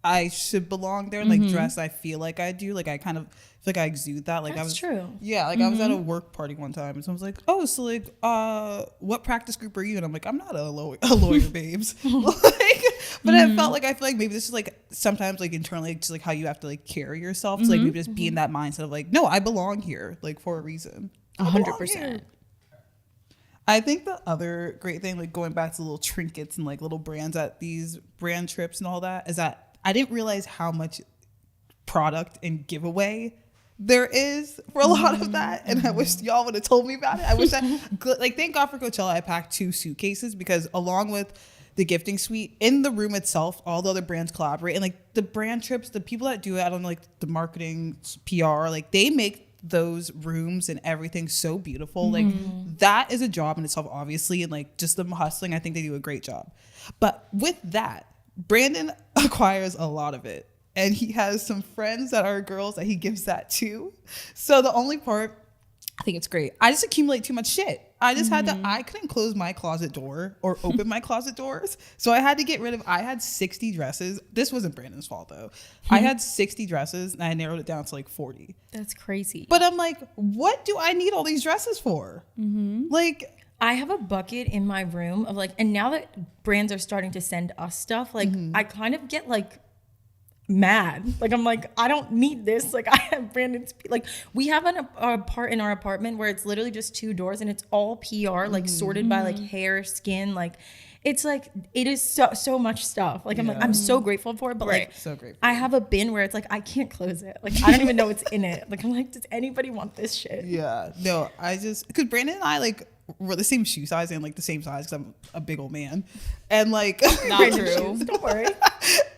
Speaker 2: I should belong there and like dress I feel like I do, like I kind of feel like I exude that. Like
Speaker 3: That's
Speaker 2: I was
Speaker 3: true.
Speaker 2: Yeah, like I was at a work party one time and someone was like, oh, so like what practice group are you? And I'm like, I'm not a lawyer babes. Like, but I felt like I feel like maybe this is like sometimes like internally just like how you have to like carry yourself. So like maybe just be in that mindset of like, no, I belong here like for a reason.
Speaker 1: 100%.
Speaker 2: I think the other great thing, like going back to little trinkets and like little brands at these brand trips and all that, is that I didn't realize how much product and giveaway there is for a lot of that. And I wish y'all would have told me about it. I wish like, thank God for Coachella, I packed 2 suitcases because along with the gifting suite in the room itself, all the other brands collaborate. And like the brand trips, the people that do it, I don't know, like the marketing, PR, like they make those rooms and everything so beautiful. Like that is a job in itself, obviously, and like just them hustling, I think they do a great job. But with that, Brandon acquires a lot of it, and he has some friends that are girls that he gives that to. So the only part, I think it's great, I just accumulate too much shit. I just had to, I couldn't close my closet door or open my closet doors. So I had to get rid of, I had 60 dresses. This wasn't Brandon's fault though. I had 60 dresses and I narrowed it down to like 40.
Speaker 1: That's crazy.
Speaker 2: But I'm like, what do I need all these dresses for? Like,
Speaker 3: I have a bucket in my room of like, and now that brands are starting to send us stuff, like I kind of get like mad. Like I'm like, I don't need this. Like I have Brandon's, like we have a part in our apartment where it's literally just 2 doors and it's all PR, like sorted by like hair, skin, like it's like, it is so much stuff. Like I'm like, I'm so grateful for it, but like
Speaker 2: so grateful.
Speaker 3: I have a bin where it's like, I can't close it. Like I don't even know what's in it. Like I'm like, does anybody want this shit?
Speaker 2: Yeah, no, I just, because Brandon and I like we're the same shoe size and like the same size because I'm a big old man, and like
Speaker 1: Not true.
Speaker 3: Don't worry.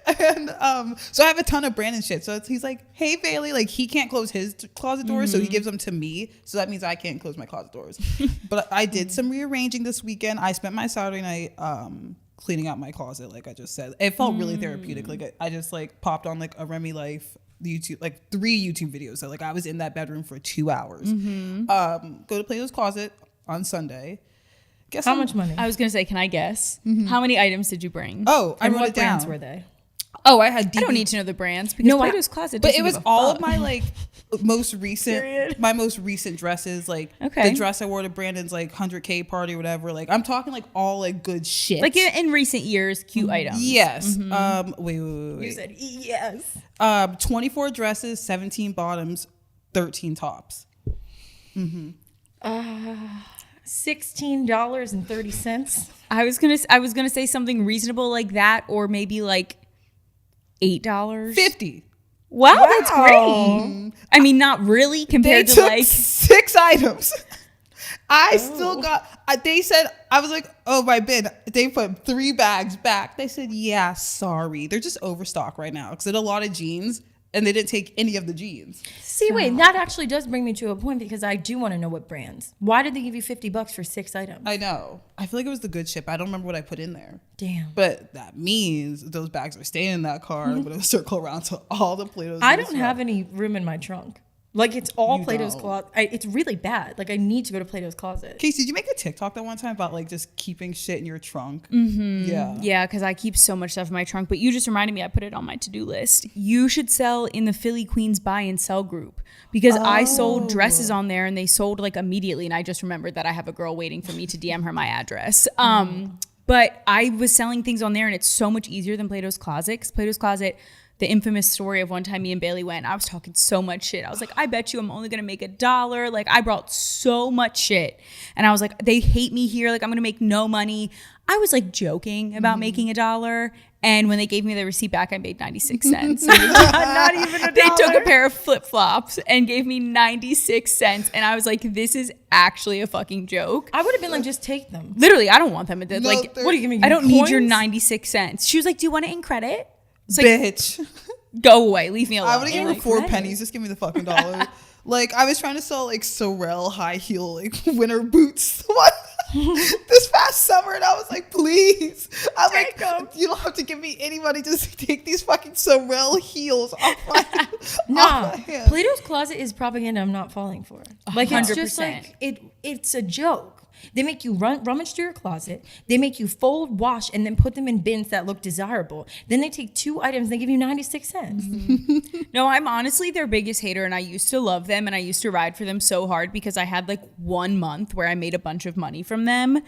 Speaker 2: And so I have a ton of Brandon shit. So he's like, hey Bailey, like he can't cleose his closet doors, so he gives them to me. So that means I can't close my closet doors. But I did some rearranging this weekend. I spent my Saturday night cleaning out my closet, like I just said. It felt really therapeutic. Like I just like popped on like a Remy Life YouTube, like 3 YouTube videos. So like I was in that bedroom for 2 hours. Go to Plato's Closet on Sunday. Guess
Speaker 3: How much money?
Speaker 1: I was gonna say, can I guess? How many items did you bring?
Speaker 2: Oh, I
Speaker 3: And
Speaker 2: wrote
Speaker 3: what
Speaker 2: it down.
Speaker 3: brands were they?
Speaker 2: Oh, I had
Speaker 1: I don't need to know the brands because Plato's Closet.
Speaker 2: But
Speaker 1: doesn't
Speaker 2: it was
Speaker 1: give a
Speaker 2: all
Speaker 1: fuck.
Speaker 2: of my like most recent,
Speaker 3: Period.
Speaker 2: my most recent dresses. Like
Speaker 1: Okay.
Speaker 2: the dress I wore to Brandon's like 100K party or whatever. Like I'm talking like all like good shit.
Speaker 1: like in recent years, cute items.
Speaker 2: Yes. Wait.
Speaker 3: You said yes.
Speaker 2: 24 dresses, 17 bottoms, 13 tops.
Speaker 3: $16.30.
Speaker 1: I was gonna say something reasonable like that, or maybe like $8.
Speaker 2: 50.
Speaker 1: Wow, that's great. I mean, not really
Speaker 2: They
Speaker 1: compared to
Speaker 2: took
Speaker 1: like
Speaker 2: 6 items. I still got, they said, I was like, oh, my bin. They put 3 bags back. They said, yeah, sorry. They're just overstocked right now because they had a lot of jeans and they didn't take any of the jeans.
Speaker 3: See, wait, that actually does bring me to a point because I do want to know what brands. Why did they give you $50 for 6 items?
Speaker 2: I know. I feel like it was the good ship. I don't remember what I put in there.
Speaker 3: Damn.
Speaker 2: But that means those bags are staying in that car. I'm going to circle around to all the Plato's.
Speaker 3: I don't have any room in my trunk. Like it's all
Speaker 2: You
Speaker 3: Plato's
Speaker 2: don't.
Speaker 3: closet. It's really bad. Like I need to go to Plato's Closet.
Speaker 2: Casey, did you make a TikTok that one time about like just keeping shit in your trunk? Yeah.
Speaker 1: yeah, because I keep so much stuff in my trunk. But you just reminded me, I put it on my to-do list. You should sell in the Philly Queens buy and sell group because I sold dresses on there and they sold like immediately. And I just remembered that I have a girl waiting for me to DM her my address. But I was selling things on there and it's so much easier than Plato's Closet. Because Plato's Closet, the infamous story of one time me and Bailey went, I was talking so much shit. I was like, I bet you I'm only going to make $1. Like I brought so much shit. And I was like, they hate me here. Like I'm going to make no money. I was like joking about making $1. And when they gave me the receipt back, I made 96 cents. Not even $1. They took a pair of flip-flops and gave me 96 cents. And I was like, this is actually a fucking joke.
Speaker 3: I would have been like, just take them.
Speaker 1: Literally, I don't want them.
Speaker 2: No,
Speaker 1: Like,
Speaker 3: what are you giving me?
Speaker 1: I don't need your
Speaker 3: coins?
Speaker 1: 96 cents. She was like, do you want it in credit? It's like,
Speaker 2: Bitch.
Speaker 1: go away. Leave me alone.
Speaker 2: I would have given her 4
Speaker 3: credit.
Speaker 2: pennies. Just give me the fucking $1. Like, I was trying to sell like Sorel high heel like winter boots this past summer, and I was like, please. I'm like, you don't have to give me any money. Just take these fucking Sorel heels off my hands.
Speaker 3: Plato's Closet is propaganda I'm not falling for. Like, it's just
Speaker 1: 100%.
Speaker 3: like, it's a joke. They make you rummage through your closet. They make you fold, wash, and then put them in bins that look desirable. Then they take 2 items and they give you 96 cents.
Speaker 1: No, I'm honestly their biggest hater, and I used to love them, and I used to ride for them so hard because I had like 1 month where I made a bunch of money from them.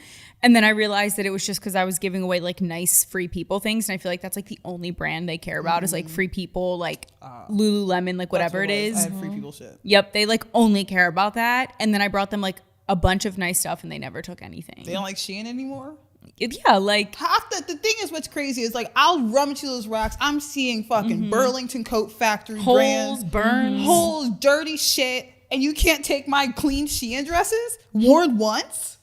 Speaker 1: And then I realized that it was just because I was giving away like nice free people things. And I feel like that's like the only brand they care about is like free people, like Lululemon, like whatever it is.
Speaker 2: I have free people shit.
Speaker 1: Yep, they like only care about that. And then I brought them like a bunch of nice stuff and they never took anything.
Speaker 2: They don't like Shein anymore?
Speaker 1: Yeah, like
Speaker 2: Half the thing is what's crazy is like I'll rummage through those racks. I'm seeing fucking Burlington Coat Factory
Speaker 3: Holes,
Speaker 2: brands,
Speaker 3: burns.
Speaker 2: holes, dirty shit, and you can't take my clean Shein dresses worn once.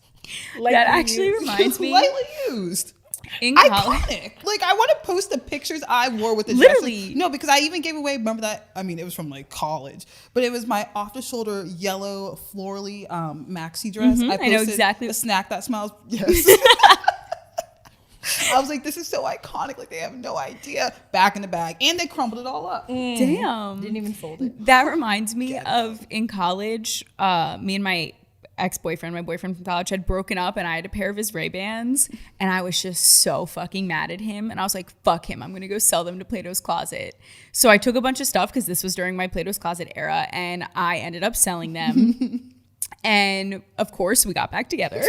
Speaker 1: that actually reminds me
Speaker 2: Lightly used.
Speaker 1: in college.
Speaker 2: Iconic. Like I want to post the pictures I wore with the
Speaker 1: Literally.
Speaker 2: dresses. No, because I even gave away. Remember that? I mean, it was from like college, but it was my off-the-shoulder yellow florally maxi dress.
Speaker 1: I know
Speaker 2: posted
Speaker 1: exactly.
Speaker 2: a snack that smells. Yes. I was like, this is so iconic. Like they have no idea. Back in the bag, and they crumbled it all up.
Speaker 1: Damn.
Speaker 3: Didn't even fold it.
Speaker 1: That reminds me of in college, me and my ex-boyfriend, my boyfriend from college, had broken up, and I had a pair of his Ray-Bans, and I was just so fucking mad at him, and I was like, fuck him, I'm gonna go sell them to Plato's Closet. So I took a bunch of stuff because this was during my Plato's Closet era, and I ended up selling them. And of course we got back together.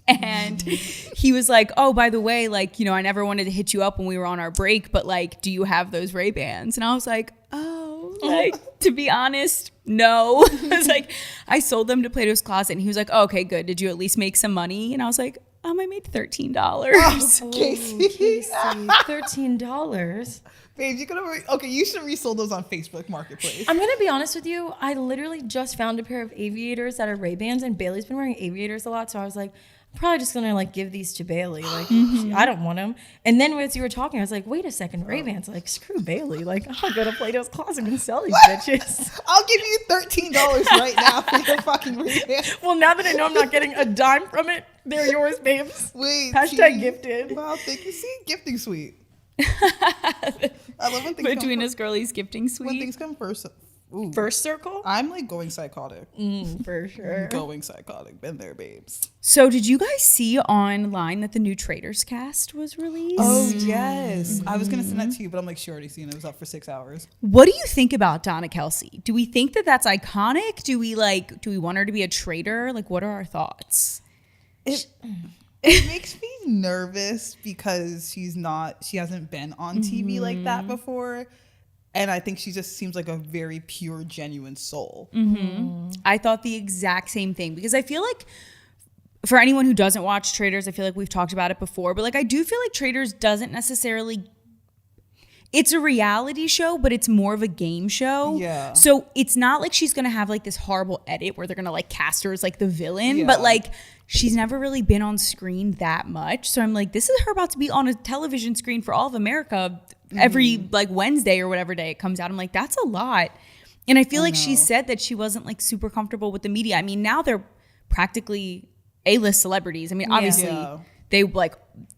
Speaker 1: And he was like, oh, by the way, like, you know, I never wanted to hit you up when we were on our break, but like, do you have those Ray-Bans? And I was like, oh, like, to be honest, no. I was like, I sold them to Plato's Closet. And he was like, oh, okay, good. Did you at least make some money? And I was like, I made $13.
Speaker 2: Casey.
Speaker 3: $13.
Speaker 2: Babe, you could okay. You should have resold those on Facebook Marketplace.
Speaker 3: I'm gonna be honest with you. I literally just found a pair of aviators that are Ray-Bans, and Bailey's been wearing aviators a lot, so I was like, I'm probably just gonna like give these to Bailey. Like, I don't want them. And then as you were talking, I was like, wait a second, Ray-Bans. Like, screw Bailey. Like, I'll go to Plato's Closet and sell these bitches.
Speaker 2: I'll give you $13 right now for your fucking Ray-Bans.
Speaker 3: Well, now that I know I'm not getting a dime from it, they're yours, babes.
Speaker 2: Wait.
Speaker 3: Hashtag
Speaker 2: see?
Speaker 3: gifted.
Speaker 2: Wow, thank you. See, gifting suite. I love when things
Speaker 1: Between
Speaker 2: come
Speaker 1: us girlies gifting
Speaker 2: when
Speaker 1: suite.
Speaker 2: things come first. Ooh.
Speaker 3: First circle?
Speaker 2: I'm like going psychotic.
Speaker 3: For sure.
Speaker 2: Going psychotic. Been there, babes.
Speaker 1: So did you guys see online that the new Traitors cast was released?
Speaker 2: Oh yes. I was gonna send that to you, but I'm like, she already seen it. It was up for 6 hours.
Speaker 1: What do you think about Donna Kelsey? Do we think that that's iconic? Do we want her to be a traitor? Like, what are our thoughts?
Speaker 2: It makes me nervous because she hasn't been on TV like that before. And I think she just seems like a very pure, genuine soul.
Speaker 1: I thought the exact same thing because I feel like for anyone who doesn't watch Traitors, I feel like we've talked about it before, but like I do feel like Traitors doesn't necessarily, it's a reality show, but it's more of a game show.
Speaker 2: Yeah.
Speaker 1: So it's not like she's gonna have like this horrible edit where they're gonna like cast her as like the villain,
Speaker 2: Yeah.
Speaker 1: but like she's never really been on screen that much. So I'm like, this is her about to be on a television screen for all of America every like Wednesday or whatever day it comes out. I'm like, that's a lot. And I feel like she said that she wasn't like super comfortable with the media. I mean, now they're practically A-list celebrities. I mean, obviously they like,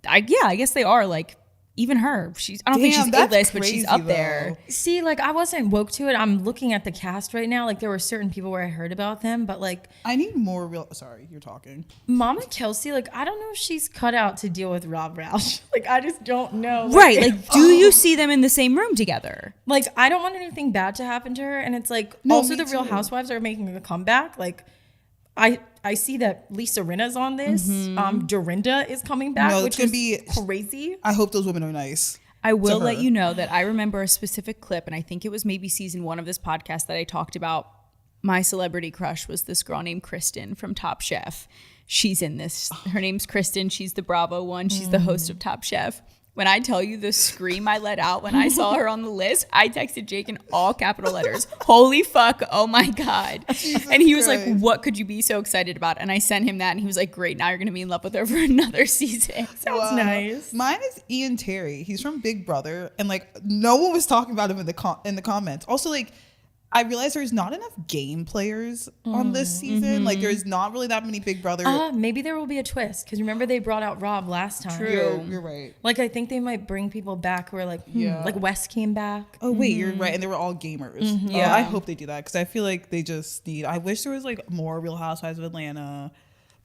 Speaker 1: I guess they are like, even her. I don't think she's A-list, but she's up there.
Speaker 3: See, like, I wasn't woke to it. I'm looking at the cast right now. Like, there were certain people where I heard about them, but like,
Speaker 2: I need more real. Sorry, you're talking.
Speaker 3: Mama Kelsey, like, I don't know if she's cut out to deal with Rob Roush. Like, I just don't know.
Speaker 1: Right. Like, do you see them in the same room together?
Speaker 3: Like, I don't want anything bad to happen to her. And it's like,
Speaker 2: No,
Speaker 3: also
Speaker 2: me
Speaker 3: the Real
Speaker 2: too.
Speaker 3: Housewives are making a comeback. Like, I see that Lisa Rinna's on this. Dorinda is coming back,
Speaker 2: No, it's
Speaker 3: which
Speaker 2: gonna
Speaker 3: is
Speaker 2: be-
Speaker 3: crazy.
Speaker 2: I hope those women are nice.
Speaker 1: I will
Speaker 2: her.
Speaker 1: let you know that I remember a specific clip, and I think it was maybe season 1 of this podcast that I talked about. My celebrity crush was this girl named Kristen from Top Chef. she's in this. Her name's Kristen. She's the Bravo one. She's the host of Top Chef. When I tell you the scream I let out when I saw her on the list, I texted Jake in all capital letters. Holy fuck. Oh my God. And he was like, what could you be so excited about? And I sent him that and he was like, great. Now you're going to be in love with her for another season.
Speaker 3: Sounds nice.
Speaker 2: Mine is Ian Terry. He's from Big Brother. And like no one was talking about him in the comments. Also like, I realized there's not enough game players on this season. Like there's not really that many Big Brother.
Speaker 3: Maybe there will be a twist because remember they brought out Rob last time.
Speaker 1: True.
Speaker 2: You're right.
Speaker 3: Like I think they might bring people back who are like, like Wes came back.
Speaker 2: Oh wait, you're right, and they were all gamers.
Speaker 1: Yeah.
Speaker 2: I hope they do that because I feel like they just need. I wish there was like more Real Housewives of Atlanta,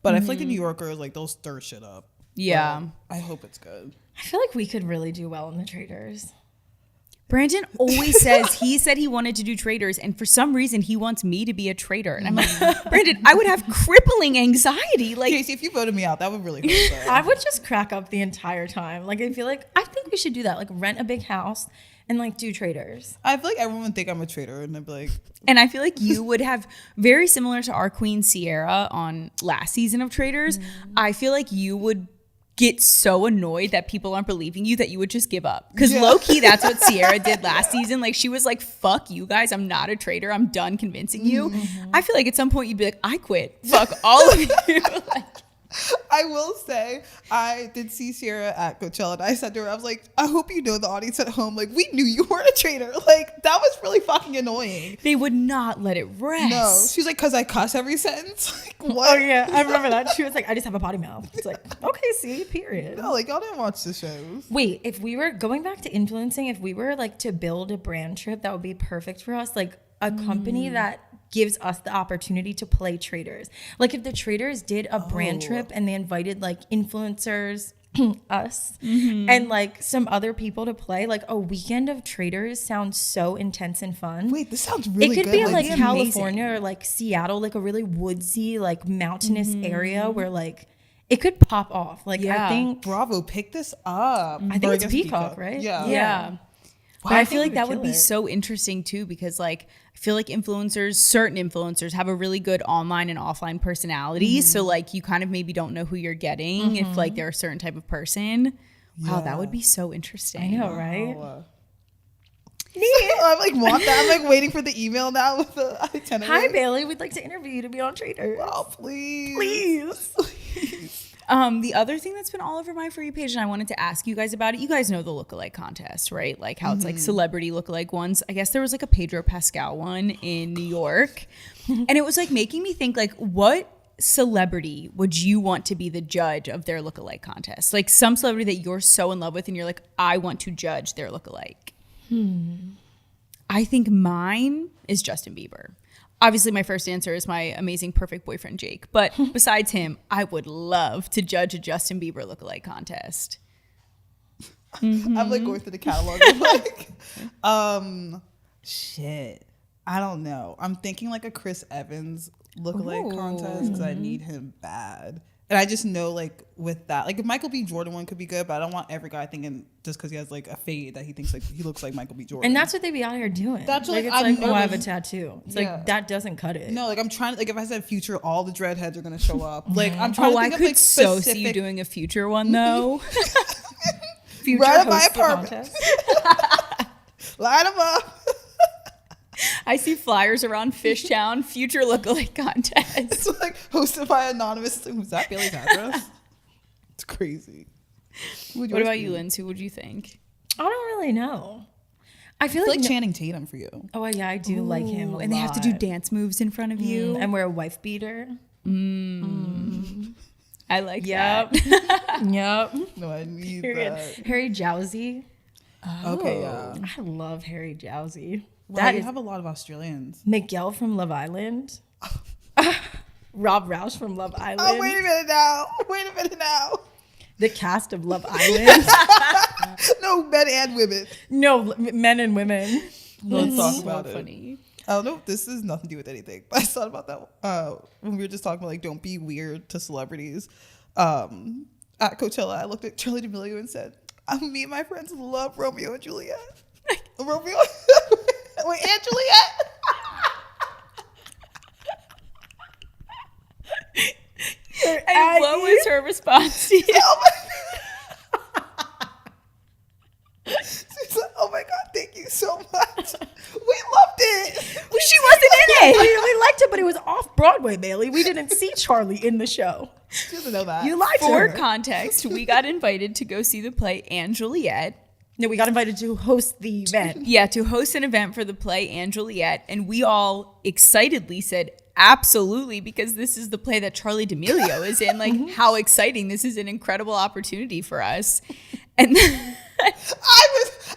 Speaker 2: but I feel like the New Yorkers like they'll stir shit up.
Speaker 1: Yeah.
Speaker 2: But I hope it's good.
Speaker 3: I feel like we could really do well in the Traitors.
Speaker 1: Brandon always says he said he wanted to do Traitors, and for some reason he wants me to be a traitor. And I'm like, Brandon, I would have crippling anxiety. Like,
Speaker 2: Casey, if you voted me out, that would really hurt.
Speaker 3: I would just crack up the entire time. Like I feel like I think we should do that. Like rent a big house and like do Traitors.
Speaker 2: I feel like everyone would think I'm a traitor, and they'd be like,
Speaker 1: and I feel like you would have very similar to our queen Sierra on last season of Traitors. I feel like you would get so annoyed that people aren't believing you that you would just give up. Because low key, that's what Sierra did last season. Like she was like, fuck you guys, I'm not a traitor. I'm done convincing you. I feel like at some point you'd be like, I quit. Fuck all of you. Like,
Speaker 2: I will say, I did see Sierra at Coachella, and I said to her, I was like, I hope you know the audience at home, like, we knew you weren't a traitor. Like, that was really fucking annoying.
Speaker 1: they would not let it rest.
Speaker 2: No. She's like, because I cuss every sentence. Like, what?
Speaker 3: Oh yeah, I remember that. She was like, I just have a potty mouth. It's like, okay, see, period.
Speaker 2: No, like, y'all didn't watch the shows.
Speaker 3: Wait, if we were going back to influencing, if we were like to build a brand trip, that would be perfect for us. Like a company that gives us the opportunity to play Traitors. Like if the Traitors did a brand trip and they invited like influencers, us, and like some other people to play, like a weekend of Traitors sounds so intense and fun.
Speaker 2: Wait, this sounds really
Speaker 3: it
Speaker 2: good.
Speaker 3: could be like
Speaker 1: That'd be
Speaker 3: California or like Seattle, like a really woodsy, like mountainous area where like it could pop off. Like
Speaker 1: Yeah.
Speaker 3: I think
Speaker 2: Bravo, pick this up.
Speaker 3: I think
Speaker 2: Or
Speaker 3: it's
Speaker 2: guess
Speaker 3: Peacock, right?
Speaker 2: Yeah.
Speaker 1: Yeah. But I feel like that would be so interesting too, because like I feel like certain influencers have a really good online and offline personality. So like you kind of maybe don't know who you're getting if like they're a certain type of person. Wow, that would be so interesting.
Speaker 3: I know, right?
Speaker 2: I like want that. I'm like waiting for the email now with the itinerary.
Speaker 3: Hi Bailey, we'd like to interview you to be on Traitors.
Speaker 2: Oh, please.
Speaker 3: Please.
Speaker 1: The other thing that's been all over my For You page, and I wanted to ask you guys about it. You guys know the lookalike contest, right? Like how it's like celebrity lookalike ones. I guess there was like a Pedro Pascal one in New York. And it was like making me think like, what celebrity would you want to be the judge of their lookalike contest? Like some celebrity that you're so in love with and you're like, I want to judge their lookalike. I think mine is Justin Bieber. Obviously, my first answer is my amazing, perfect boyfriend, Jake. But besides him, I would love to judge a Justin Bieber lookalike contest.
Speaker 2: I'm like going through the catalog. Of like, shit. I don't know. I'm thinking like a Chris Evans lookalike contest because I need him bad. And I just know like with that, like if Michael B. Jordan one could be good, but I don't want every guy thinking just because he has like a fade that he thinks like he looks like Michael B. Jordan.
Speaker 3: And that's what they be out here doing.
Speaker 2: That's
Speaker 3: like
Speaker 2: like,
Speaker 3: it's
Speaker 2: I'm
Speaker 3: like, oh, I have a
Speaker 2: nervous.
Speaker 3: tattoo. It's
Speaker 2: Yeah.
Speaker 3: like that doesn't cut it.
Speaker 2: No, like I'm trying to, like if I said Future, all the dreadheads are gonna show up. Like I'm trying
Speaker 1: Oh,
Speaker 2: to
Speaker 1: I
Speaker 2: think
Speaker 1: could
Speaker 2: of like
Speaker 1: so
Speaker 2: specific.
Speaker 1: see you doing a future one though.
Speaker 3: Future
Speaker 2: Right at my
Speaker 3: hosts the
Speaker 2: apartment.
Speaker 3: contest.
Speaker 2: Line them up.
Speaker 1: I see flyers around Fishtown, future lookalike contest.
Speaker 2: It's like hosted by anonymous. Who's that? Bailey's address. It's crazy.
Speaker 1: What about you, Lindsay? Who would you think?
Speaker 3: I don't really know. I feel
Speaker 2: I feel
Speaker 3: like,
Speaker 2: like Channing Tatum for you.
Speaker 3: oh yeah, I do like him.
Speaker 1: And they have to do dance moves in front of you.
Speaker 3: and wear a wife beater.
Speaker 1: I like
Speaker 3: Yep.
Speaker 1: that.
Speaker 3: Yep.
Speaker 2: No, I need
Speaker 3: Period.
Speaker 2: that.
Speaker 3: Harry Jowsey.
Speaker 2: Okay, yeah.
Speaker 3: I love Harry Jowsey.
Speaker 2: Wow,
Speaker 3: That
Speaker 2: you
Speaker 3: is
Speaker 2: have a lot of Australians.
Speaker 3: Miguel from Love Island. Rob Roush from Love Island.
Speaker 2: Oh, wait a minute now. Wait a minute now.
Speaker 3: The cast of Love Island.
Speaker 2: No, men and women.
Speaker 3: No, men and women.
Speaker 2: Let's talk
Speaker 1: So
Speaker 2: about it.
Speaker 1: funny.
Speaker 2: I don't know if this has nothing to do with anything, but I thought about that when we were just talking about like don't be weird to celebrities. At Coachella, I looked at Charlie D'Amelio and said, "Me and my friends love Romeo and Juliet." Romeo, wait, and Juliet.
Speaker 1: I response to you?
Speaker 2: She's like, oh my God, thank you so much. We loved it.
Speaker 1: She wasn't in it.
Speaker 3: We liked it, but it was off Broadway, Bailey. We didn't see Charlie in the show.
Speaker 2: She doesn't know that.
Speaker 3: You lied to
Speaker 1: For
Speaker 3: her.
Speaker 1: context, we got invited to go see the play & Juliet.
Speaker 3: No, we got invited to host the event.
Speaker 1: Yeah, to host an event for the play & Juliet. And we all excitedly said, absolutely, because this is the play that Charlie D'Amelio is in. Like, how exciting. This is an incredible opportunity for us. And
Speaker 2: I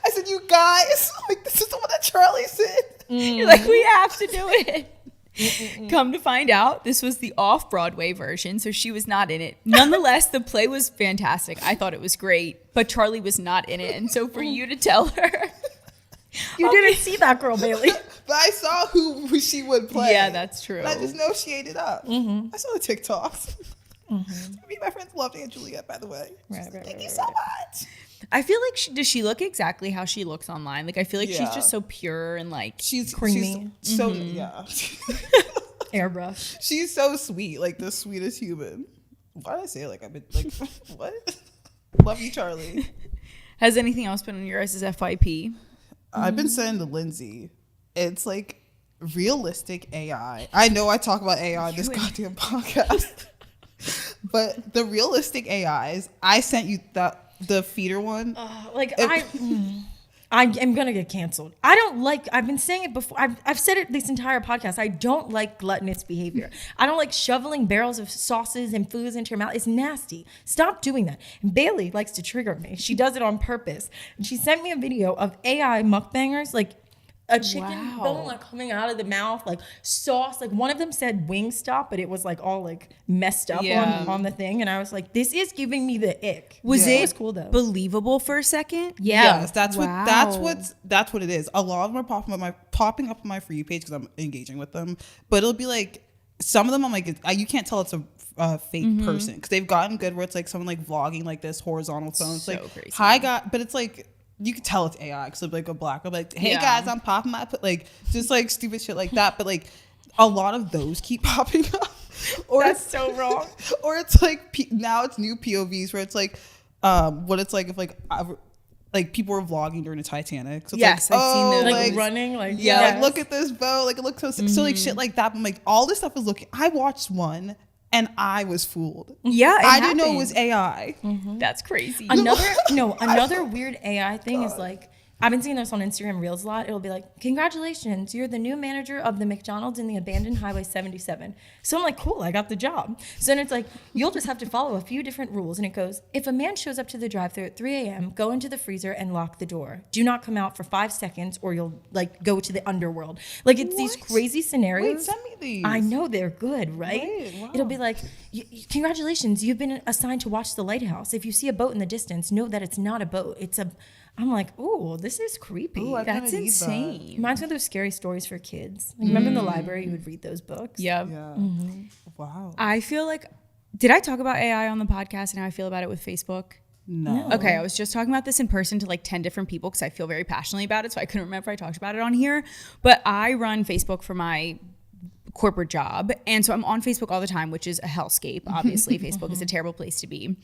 Speaker 2: said, you guys, like, this is the one that Charlie's in.
Speaker 1: you're like, we have to do it. Come to find out, this was the off-Broadway version, so she was not in it. Nonetheless, the play was fantastic. I thought it was great, but Charlie was not in it. And so for you to tell her...
Speaker 3: You didn't see that girl, Bailey.
Speaker 2: But I saw who she would play.
Speaker 1: Yeah, that's true.
Speaker 2: And I just know she ate it up. I saw the TikToks. Me and my friends loved Aunt Juliet, by the way. Thank you so much.
Speaker 1: I feel like does she look exactly how she looks online? Like, I feel like she's just so pure and like
Speaker 2: She's
Speaker 3: creamy.
Speaker 2: She's so yeah.
Speaker 3: Airbrush.
Speaker 2: She's so sweet, like the sweetest human. Why did I say it like I've been like what? Love you, Charlie.
Speaker 1: Has anything else been on your guys' FYP?
Speaker 2: I've been saying to Lindsay, it's like realistic AI. I know I talk about AI on this goddamn podcast, but the realistic AIs. I sent you the feeder one.
Speaker 3: I am gonna get canceled. I don't like. I've been saying it before. I've said it this entire podcast. I don't like gluttonous behavior. I don't like shoveling barrels of sauces and foods into your mouth. It's nasty. Stop doing that. And Bailey likes to trigger me. She does it on purpose. And she sent me a video of AI mukbangers, like a chicken bone like coming out of the mouth, like sauce. Like one of them said Wingstop, but it was like all like messed up on the thing. And I was like, this is giving me the ick.
Speaker 1: It
Speaker 3: was cool though.
Speaker 1: Believable for a second?
Speaker 3: Yeah.
Speaker 2: Yes, that's what it is. A lot of them are popping up on my For You page because I'm engaging with them. But it'll be like some of them I'm like you can't tell it's a fake person because they've gotten good where it's like someone like vlogging like this horizontal phone. It's
Speaker 1: so
Speaker 2: like
Speaker 1: crazy.
Speaker 2: but it's like you can tell it's AI because like a black. I'm like, hey guys, I'm popping my like just like stupid shit like that. But like a lot of those keep popping up. Or
Speaker 3: That's so wrong.
Speaker 2: Or it's like now it's new POVs where it's like what it's like if like people were vlogging during the Titanic. So it's
Speaker 1: Yes,
Speaker 2: like,
Speaker 1: I've seen those.
Speaker 3: Like running, like
Speaker 2: like look at this boat, like it looks so like shit like that. But I'm like all this stuff is looking. I watched one and I was fooled.
Speaker 1: Yeah,
Speaker 2: I didn't know it was AI.
Speaker 1: That's crazy.
Speaker 3: Another weird AI thing is like I've been seeing this on Instagram Reels a lot. It'll be like, congratulations, you're the new manager of the McDonald's in the abandoned Highway 77. So I'm like, cool, I got the job. So then it's like, you'll just have to follow a few different rules. And it goes, if a man shows up to the drive-thru at 3 a.m., go into the freezer and lock the door. Do not come out for 5 seconds or you'll like go to the underworld. Like it's these crazy scenarios.
Speaker 2: Wait, send me these.
Speaker 3: I know they're good, right?
Speaker 2: Wait, wow.
Speaker 3: It'll be like, congratulations, you've been assigned to watch the lighthouse. If you see a boat in the distance, know that it's not a boat. I'm like, ooh, this is creepy.
Speaker 2: Ooh,
Speaker 1: That's insane.
Speaker 3: Reminds me of those scary stories for kids. Like, remember in the library, you would read those books?
Speaker 1: Yep.
Speaker 2: Yeah. Wow.
Speaker 1: I feel like, did I talk about AI on the podcast and how I feel about it with Facebook?
Speaker 2: No.
Speaker 1: Okay, I was just talking about this in person to like 10 different people because I feel very passionately about it. So I couldn't remember if I talked about it on here. But I run Facebook for my corporate job. And so I'm on Facebook all the time, which is a hellscape. Obviously, Facebook is a terrible place to be.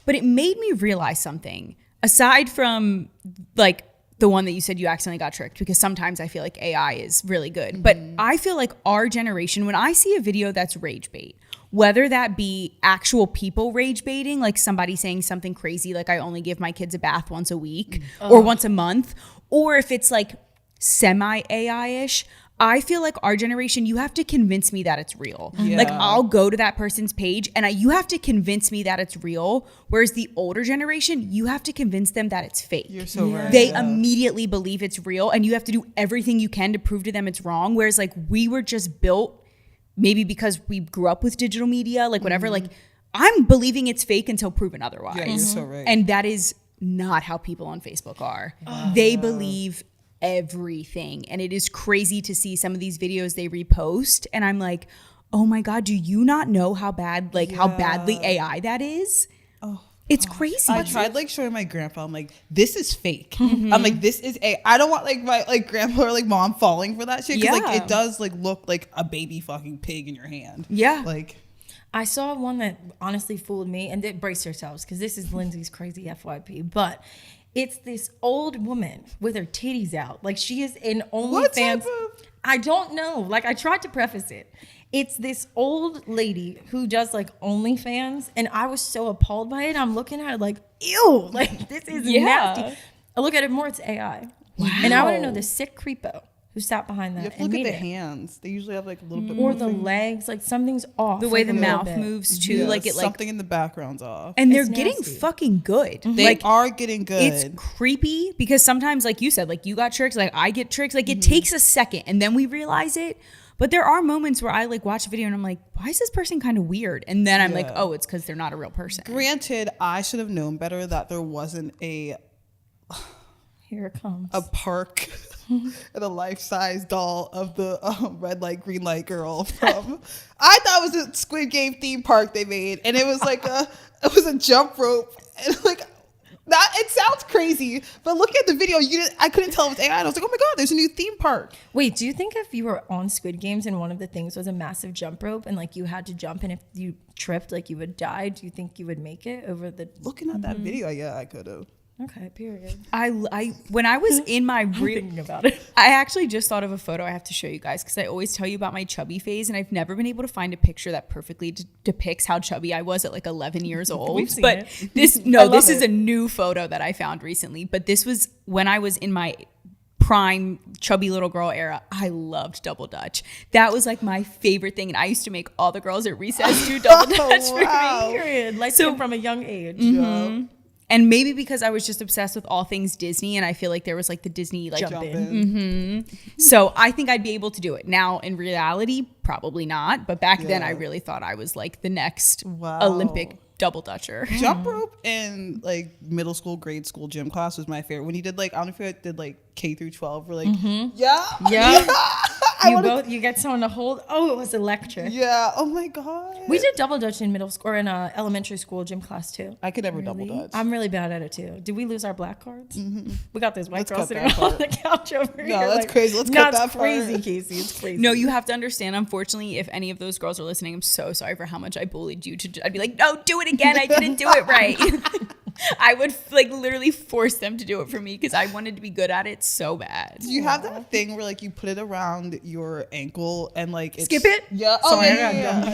Speaker 1: But it made me realize something. Aside from like the one that you said you accidentally got tricked, because sometimes I feel like AI is really good. But I feel like our generation, when I see a video that's rage bait, whether that be actual people rage baiting, like somebody saying something crazy, like I only give my kids a bath once a week or once a month, or if it's like semi AI-ish, I feel like our generation, you have to convince me that it's real.
Speaker 2: Yeah.
Speaker 1: Like I'll go to that person's page and you have to convince me that it's real. Whereas the older generation, you have to convince them that it's fake.
Speaker 2: You're so right.
Speaker 1: They immediately believe it's real and you have to do everything you can to prove to them it's wrong. Whereas like we were just built, maybe because we grew up with digital media, like whatever, like I'm believing it's fake until proven otherwise.
Speaker 2: Yeah, you're so right.
Speaker 1: And that is not how people on Facebook are. They believe everything. And it is crazy to see some of these videos they repost. And I'm like, oh my God, do you not know how bad, like how badly AI that is?
Speaker 2: Oh,
Speaker 1: it's crazy.
Speaker 2: I tried like showing my grandpa. I'm like, this is fake. I'm like, this is I don't want like my like grandpa or like mom falling for that shit. Cause like it does like look like a baby fucking pig in your hand.
Speaker 1: Yeah.
Speaker 2: Like
Speaker 3: I saw one that honestly fooled me, and brace yourselves because this is Lindsay's crazy FYP, but it's this old woman with her titties out. Like she is in OnlyFans. I don't know. Like I tried to preface it. It's this old lady who does like OnlyFans, and I was so appalled by it. I'm looking at it like, ew, like this is nasty. I look at it more, it's AI. Wow. And I want to know the sick creepo who sat behind that.
Speaker 2: You have to look at the hands. They usually have like a little bit
Speaker 3: or
Speaker 2: more
Speaker 3: the legs, like something's off.
Speaker 1: The way
Speaker 3: like
Speaker 1: the mouth moves too,
Speaker 2: yeah,
Speaker 1: like it like
Speaker 2: something in the background's off.
Speaker 1: and they're
Speaker 3: It's
Speaker 1: getting
Speaker 3: nasty.
Speaker 1: fucking good.
Speaker 2: They
Speaker 1: Like
Speaker 2: are getting good.
Speaker 1: it's creepy because sometimes, like you said, like you got tricks, like I get tricks. Like it takes a second and then we realize it. But there are moments where I like watch a video and I'm like, why is this person kind of weird? And then I'm like, oh, it's because they're not a real person.
Speaker 2: Granted, I should have known better that there wasn't
Speaker 3: Here it comes.
Speaker 2: a park and a life-size doll of the red light, green light girl from. I thought it was a Squid Game theme park they made, and it was like it was a jump rope, and like that. It sounds crazy, but look at the video. I couldn't tell it was AI. And I was like, oh my god, there's a new theme park.
Speaker 3: Wait, do you think if you were on Squid Games and one of the things was a massive jump rope and like you had to jump and if you tripped, like you would die, do you think you would make it over the...
Speaker 2: Looking at that video, yeah, I could have.
Speaker 3: Okay, period.
Speaker 1: I when I was in my
Speaker 3: Thinking about it.
Speaker 1: I actually just thought of a photo I have to show you guys because I always tell you about my chubby phase and I've never been able to find a picture that perfectly depicts how chubby I was at like 11 years old.
Speaker 3: We've seen
Speaker 1: but
Speaker 3: it.
Speaker 1: this is a new photo that I found recently. But this was when I was in my prime chubby little girl era. I loved double dutch. That was like my favorite thing, and I used to make all the girls at recess do double dutch for me.
Speaker 3: Period. Like
Speaker 1: So-
Speaker 3: from a young age.
Speaker 2: Yeah.
Speaker 1: And maybe because I was just obsessed with all things Disney, and I feel like there was like the Disney like
Speaker 3: Jump in.
Speaker 1: So I think I'd be able to do it. Now, in reality, probably not. But back then, I really thought I was like the next Olympic double dutcher.
Speaker 2: Jump rope in like middle school, grade school gym class was my favorite. When you did like, I don't know if you did like K through 12, we're like,
Speaker 3: Yeah. You get someone to hold. Oh, it was electric.
Speaker 2: Yeah. Oh my god.
Speaker 3: We did double dutch in middle school or in elementary school gym class too.
Speaker 2: I could never double dutch.
Speaker 3: I'm really bad at it too. Did we lose our black cards? We got this white
Speaker 2: Let's
Speaker 3: girl
Speaker 2: cut
Speaker 3: sitting
Speaker 2: that
Speaker 3: on
Speaker 2: part.
Speaker 3: the couch over here.
Speaker 2: No, that's crazy. Let's cut that part.
Speaker 3: crazy, Casey. It's crazy.
Speaker 1: No, you have to understand. Unfortunately, if any of those girls are listening, I'm so sorry for how much I bullied you. I'd be like, no, do it again. I didn't do it right. I would like literally force them to do it for me because I wanted to be good at it so bad.
Speaker 2: Do you have that thing where like you put it around your ankle and like it's,
Speaker 3: Skip it?
Speaker 2: Yeah. Oh
Speaker 3: Sorry,
Speaker 2: yeah.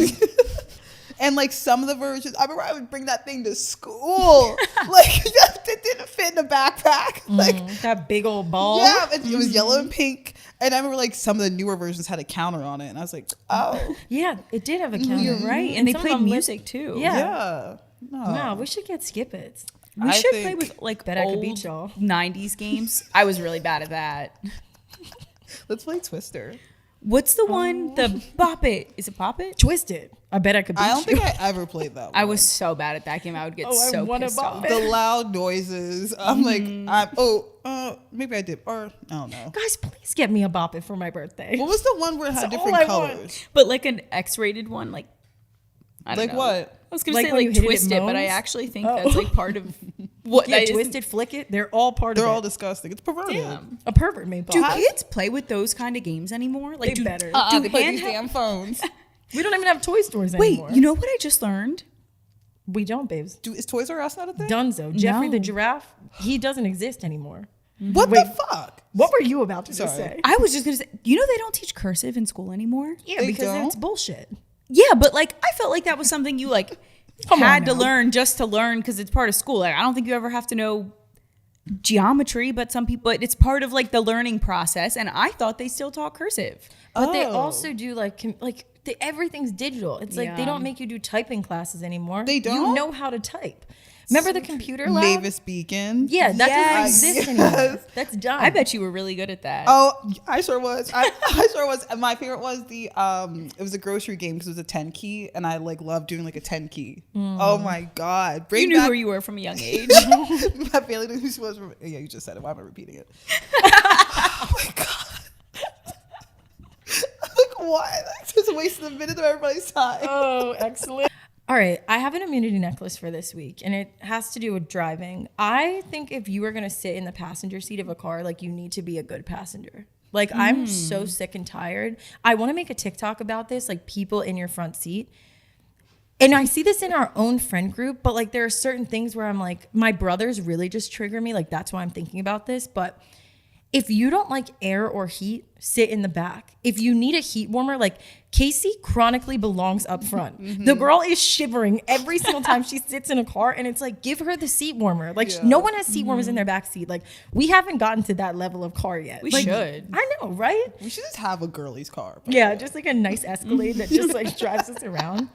Speaker 2: And like some of the versions, I remember I would bring that thing to school. Like it didn't fit in a backpack. Like
Speaker 3: that big old ball.
Speaker 2: yeah, it was yellow and pink. And I remember like some of the newer versions had a counter on it, and I was like, oh
Speaker 3: Yeah, it did have a counter.
Speaker 1: You're right. And they
Speaker 3: some of
Speaker 1: played
Speaker 3: them
Speaker 1: music too.
Speaker 3: Yeah.
Speaker 2: yeah. No.
Speaker 3: Wow, we should get skip it.
Speaker 1: We
Speaker 2: I
Speaker 1: should play
Speaker 2: think-
Speaker 1: with like
Speaker 3: Bet I could
Speaker 1: old
Speaker 3: beat y'all.
Speaker 1: 90s games. I was really bad at that.
Speaker 2: Let's play Twister.
Speaker 1: What's the one? The Bop It. Is it Bop It?
Speaker 3: Twisted. I bet I could beat
Speaker 2: I don't
Speaker 3: you.
Speaker 2: think I ever played that one.
Speaker 1: I was so bad at that game. I would get
Speaker 3: Oh, I
Speaker 1: so
Speaker 3: wanna
Speaker 1: pissed
Speaker 3: Bop
Speaker 1: off.
Speaker 3: It.
Speaker 2: the loud noises. I'm like, maybe I did, or I don't know.
Speaker 3: Guys, please get me a bop it for my birthday.
Speaker 2: What was the one where it had
Speaker 3: That's all
Speaker 2: different
Speaker 3: I want.
Speaker 2: colors?
Speaker 1: But like an X-rated one, like I don't
Speaker 2: Like
Speaker 1: know.
Speaker 2: what?
Speaker 1: I was gonna
Speaker 3: Like
Speaker 1: say
Speaker 3: when you
Speaker 1: like
Speaker 3: hit it, it
Speaker 1: Twist It, but I
Speaker 3: moans?
Speaker 1: actually think
Speaker 3: Oh.
Speaker 1: that's like part of what
Speaker 3: Yeah,
Speaker 1: that is.
Speaker 3: twisted, flick it. They're all part
Speaker 2: They're
Speaker 3: of
Speaker 2: all
Speaker 3: it.
Speaker 2: disgusting. It's perverted.
Speaker 1: Damn.
Speaker 3: A pervert made
Speaker 1: Do
Speaker 3: bop.
Speaker 1: kids play with those kind of games anymore? Like
Speaker 3: They
Speaker 1: do,
Speaker 3: better.
Speaker 1: do
Speaker 2: They play these
Speaker 1: handheld-
Speaker 2: damn phones.
Speaker 3: We don't even have toy stores
Speaker 1: Wait,
Speaker 3: anymore.
Speaker 1: you know what I just learned?
Speaker 3: We don't, babes.
Speaker 2: Is Toys R Us not a thing?
Speaker 3: Dunzo. Jeffrey the
Speaker 1: No.
Speaker 3: giraffe, he doesn't exist anymore.
Speaker 2: What
Speaker 3: Wait.
Speaker 2: the fuck?
Speaker 3: What were you about to just
Speaker 2: Sorry.
Speaker 3: say?
Speaker 1: I was just gonna say, you know they don't teach cursive in school anymore?
Speaker 3: Yeah,
Speaker 2: They
Speaker 3: because
Speaker 2: don't?
Speaker 3: it's bullshit.
Speaker 1: Yeah, but like I felt like that was something you like
Speaker 3: Come on
Speaker 1: had to
Speaker 3: now.
Speaker 1: learn just to learn because it's part of school. Like I don't think you ever have to know geometry, but but it's part of like the learning process. And I thought they still taught cursive.
Speaker 3: But they
Speaker 2: Oh.
Speaker 3: also do everything's digital. It's like they
Speaker 1: Yeah.
Speaker 3: don't make you do typing classes anymore.
Speaker 2: They
Speaker 3: You
Speaker 2: don't?
Speaker 3: know how to type. Remember the computer lab?
Speaker 2: Mavis Beacon.
Speaker 3: Yeah, that doesn't
Speaker 1: Yes.
Speaker 3: exist anymore. That's done.
Speaker 1: I bet you were really good at that.
Speaker 2: Oh, I sure was. I sure was. And my favorite was the it was a grocery game because it was a 10 key, and I like loved doing like a 10 key. Oh my god!
Speaker 1: you
Speaker 2: Bring
Speaker 1: knew
Speaker 2: back
Speaker 1: who you were from a young age.
Speaker 2: my family knew who she was. Yeah, you just said it. Why am I repeating it? Oh my god! Like what? That's just wasting a minute of everybody's time.
Speaker 3: Oh, excellent. All right, I have an immunity necklace for this week, and it has to do with driving. I think if you are going to sit in the passenger seat of a car, like you need to be a good passenger. Like I'm so sick and tired. I want to make a TikTok about this, like people in your front seat. And I see this in our own friend group, but like there are certain things where I'm like, my brothers really just trigger me. Like that's why I'm thinking about this. But if you don't like air or heat, sit in the back. If you need a heat warmer, like Casey chronically belongs up front. The girl is shivering every single time she sits in a car, and it's like, give her the seat warmer. Like no one has seat warmers in their back seat. Like we haven't gotten to that level of car yet.
Speaker 1: We
Speaker 3: like,
Speaker 1: should.
Speaker 3: I know, right?
Speaker 2: We should just have a girly's car.
Speaker 3: Yeah, just like a nice Escalade that just like drives us around.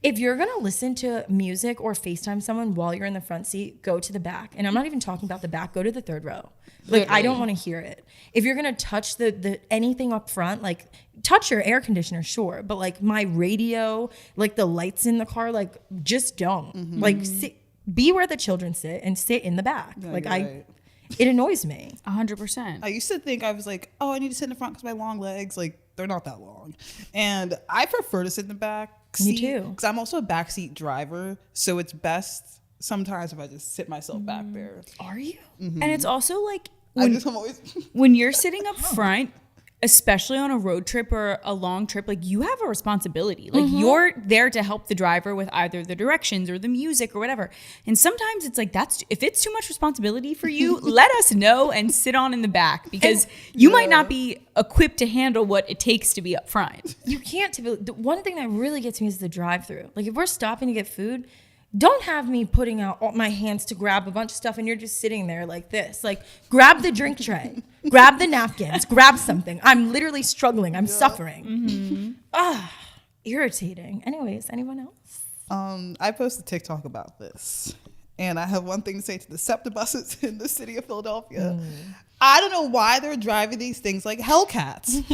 Speaker 3: If you're going to listen to music or FaceTime someone while you're in the front seat, go to the back. And I'm not even talking about the back. Go to the third row. Like, I don't want to hear it. If you're going to touch the anything up front, like, touch your air conditioner, sure. But, like, my radio, like, the lights in the car, like, just don't. Like, be where the children sit and sit in the back.
Speaker 2: Yeah,
Speaker 3: like,
Speaker 2: right.
Speaker 3: It annoys me.
Speaker 1: 100%.
Speaker 2: I used to think I was like, oh, I need to sit in the front because my long legs, like, they're not that long. And I prefer to sit in the back seat.
Speaker 3: Me too.
Speaker 2: Because I'm also a backseat driver. So it's best sometimes if I just sit myself back there.
Speaker 1: Are you? And it's also like
Speaker 2: I'm always
Speaker 1: when you're sitting up front, especially on a road trip or a long trip, like you have a responsibility. Like you're there to help the driver with either the directions or the music or whatever. And sometimes it's like if it's too much responsibility for you, let us know and sit on in the back because you might not be equipped to handle what it takes to be up front.
Speaker 3: You can't. The one thing that really gets me is the drive-through. Like if we're stopping to get food, don't have me putting out all my hands to grab a bunch of stuff and you're just sitting there like this. Like grab the drink tray, grab the napkins, grab something. I'm literally struggling. I'm suffering. Irritating. Anyways, anyone else?
Speaker 2: I posted TikTok about this. And I have one thing to say to the SEPTA buses in the city of Philadelphia. I don't know why they're driving these things like Hellcats.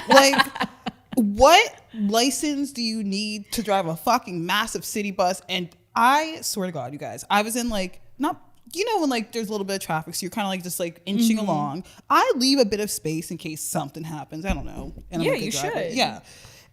Speaker 2: Like, what license do you need to drive a fucking massive city bus? And I swear to God, you guys, I was in like, not, you know, when like there's a little bit of traffic, so you're kind of like just like inching along. I leave a bit of space in case something happens. I don't know. And
Speaker 1: Yeah,
Speaker 2: I'm a good
Speaker 1: you
Speaker 2: driver.
Speaker 1: should.
Speaker 2: Yeah.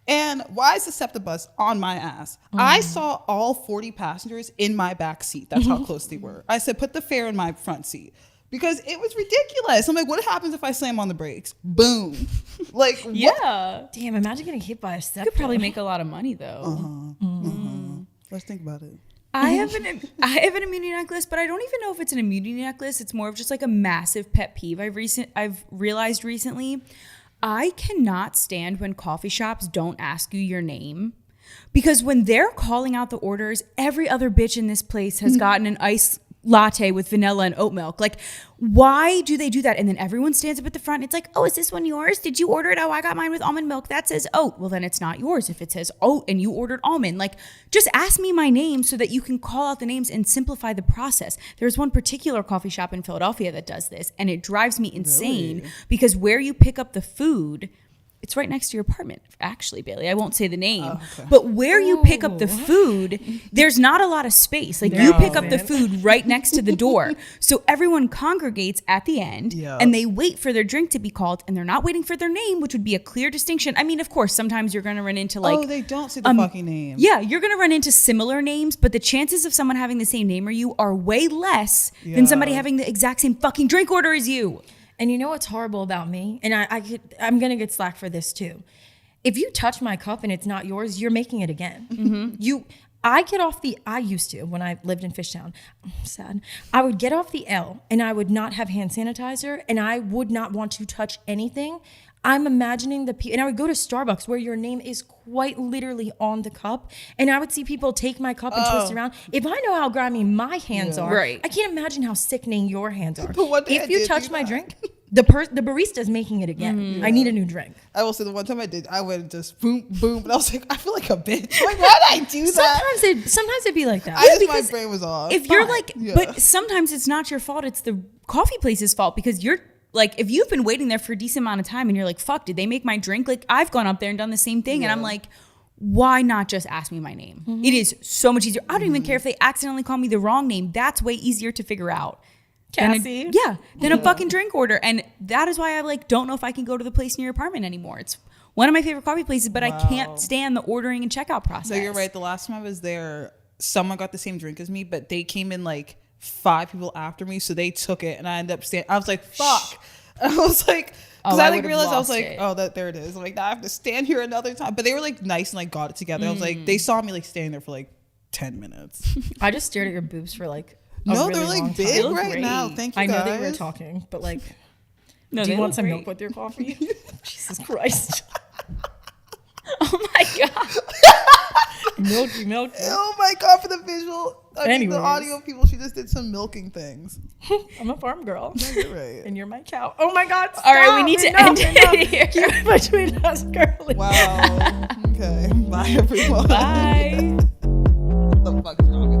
Speaker 2: And why is the SEPTA bus on my ass? I saw all 40 passengers in my back seat. That's how close they were. I said, put the fare in my front seat. Because it was ridiculous. I'm like, what happens if I slam on the brakes? Boom. Like, what?
Speaker 1: Yeah.
Speaker 3: Damn, imagine getting hit by a step.
Speaker 1: You could probably make a lot of money though.
Speaker 2: Let's think about it.
Speaker 1: I have an immunity necklace, but I don't even know if it's an immunity necklace. It's more of just like a massive pet peeve I've realized recently. I cannot stand when coffee shops don't ask you your name. Because when they're calling out the orders, every other bitch in this place has gotten an iced latte with vanilla and oat milk. Like, why do they do that? And then everyone stands up at the front. It's like, oh, is this one yours? Did you order it? Oh, I got mine with almond milk. That says oat. Well, then it's not yours if it says oat and you ordered almond. Like, just ask me my name so that you can call out the names and simplify the process. There's one particular coffee shop in Philadelphia that does this, and it drives me insane because where you pick up the food, it's right next to your apartment, actually, Bailey. I won't say the name. But where you pick up the food, there's not a lot of space. Like, you pick up the food right next to the door. So everyone congregates at the end, and they wait for their drink to be called, and they're not waiting for their name, which would be a clear distinction. I mean, of course, sometimes you're going to run into, like...
Speaker 2: Oh, they don't say the fucking name.
Speaker 1: Yeah, you're going to run into similar names, but the chances of someone having the same name as you are way less than somebody having the exact same fucking drink order as you.
Speaker 3: And you know what's horrible about me? And I'm going to get slack for this too. If you touch my cup and it's not yours, you're making it again. I used to, when I lived in Fishtown, I'm sad, I would get off the L and I would not have hand sanitizer and I would not want to touch anything. I'm imagining and I would go to Starbucks where your name is quite literally on the cup, and I would see people take my cup and twist it around. If I know how grimy my hands are,
Speaker 1: Right.
Speaker 3: I can't imagine how sickening your hands are.
Speaker 2: But one day
Speaker 3: If
Speaker 2: I
Speaker 3: you
Speaker 2: did
Speaker 3: touch
Speaker 2: do
Speaker 3: my
Speaker 2: that.
Speaker 3: drink, the barista's making it again. I need a new drink.
Speaker 2: I will say the one time I did, I went just boom, boom, but I was like, I feel like a bitch. Like, why did I do that?
Speaker 3: Sometimes it'd be like that.
Speaker 2: My brain was off.
Speaker 1: If you're like, but sometimes it's not your fault. It's the coffee place's fault because you're like, if you've been waiting there for a decent amount of time and you're like, fuck, did they make my drink? Like, I've gone up there and done the same thing. And I'm like, why not just ask me my name? It is so much easier. I don't even care if they accidentally call me the wrong name. That's way easier to figure out.
Speaker 3: Cassie.
Speaker 1: Than a fucking drink order. And that is why I like don't know if I can go to the place near your apartment anymore. It's one of my favorite coffee places, but I can't stand the ordering and checkout process.
Speaker 2: So you're right. The last time I was there, someone got the same drink as me, but they came in like 5 people after me, so they took it, and I ended up standing. I was like, "Fuck!" And I was like, because I like realized I was like, "Oh, there it is." I'm like, now I have to stand here another time. But they were like nice and like got it together. I was like, they saw me like standing there for like 10 minutes.
Speaker 3: I just stared at your boobs for like a
Speaker 2: No,
Speaker 3: really
Speaker 2: they're
Speaker 3: long
Speaker 2: like big
Speaker 3: time.
Speaker 2: right
Speaker 1: Great.
Speaker 2: now. Thank you
Speaker 3: I know
Speaker 2: guys.
Speaker 3: that we were talking, but like,
Speaker 1: No,
Speaker 3: do you
Speaker 1: they
Speaker 3: want
Speaker 1: look
Speaker 3: some
Speaker 1: great.
Speaker 3: milk with your coffee? Jesus Christ.
Speaker 1: Oh my god.
Speaker 3: Milky.
Speaker 2: Oh my god, for the visual. I mean,
Speaker 3: Anyways.
Speaker 2: the audio people, she just did some milking things.
Speaker 3: I'm a farm girl.
Speaker 2: You're right.
Speaker 3: And you're my cow. Oh my God. Stop.
Speaker 1: All right, we need to end it here.
Speaker 3: Keep it between us, girly.
Speaker 2: Wow. Okay. Bye, everyone.
Speaker 1: Bye.
Speaker 2: What the fuck's wrong with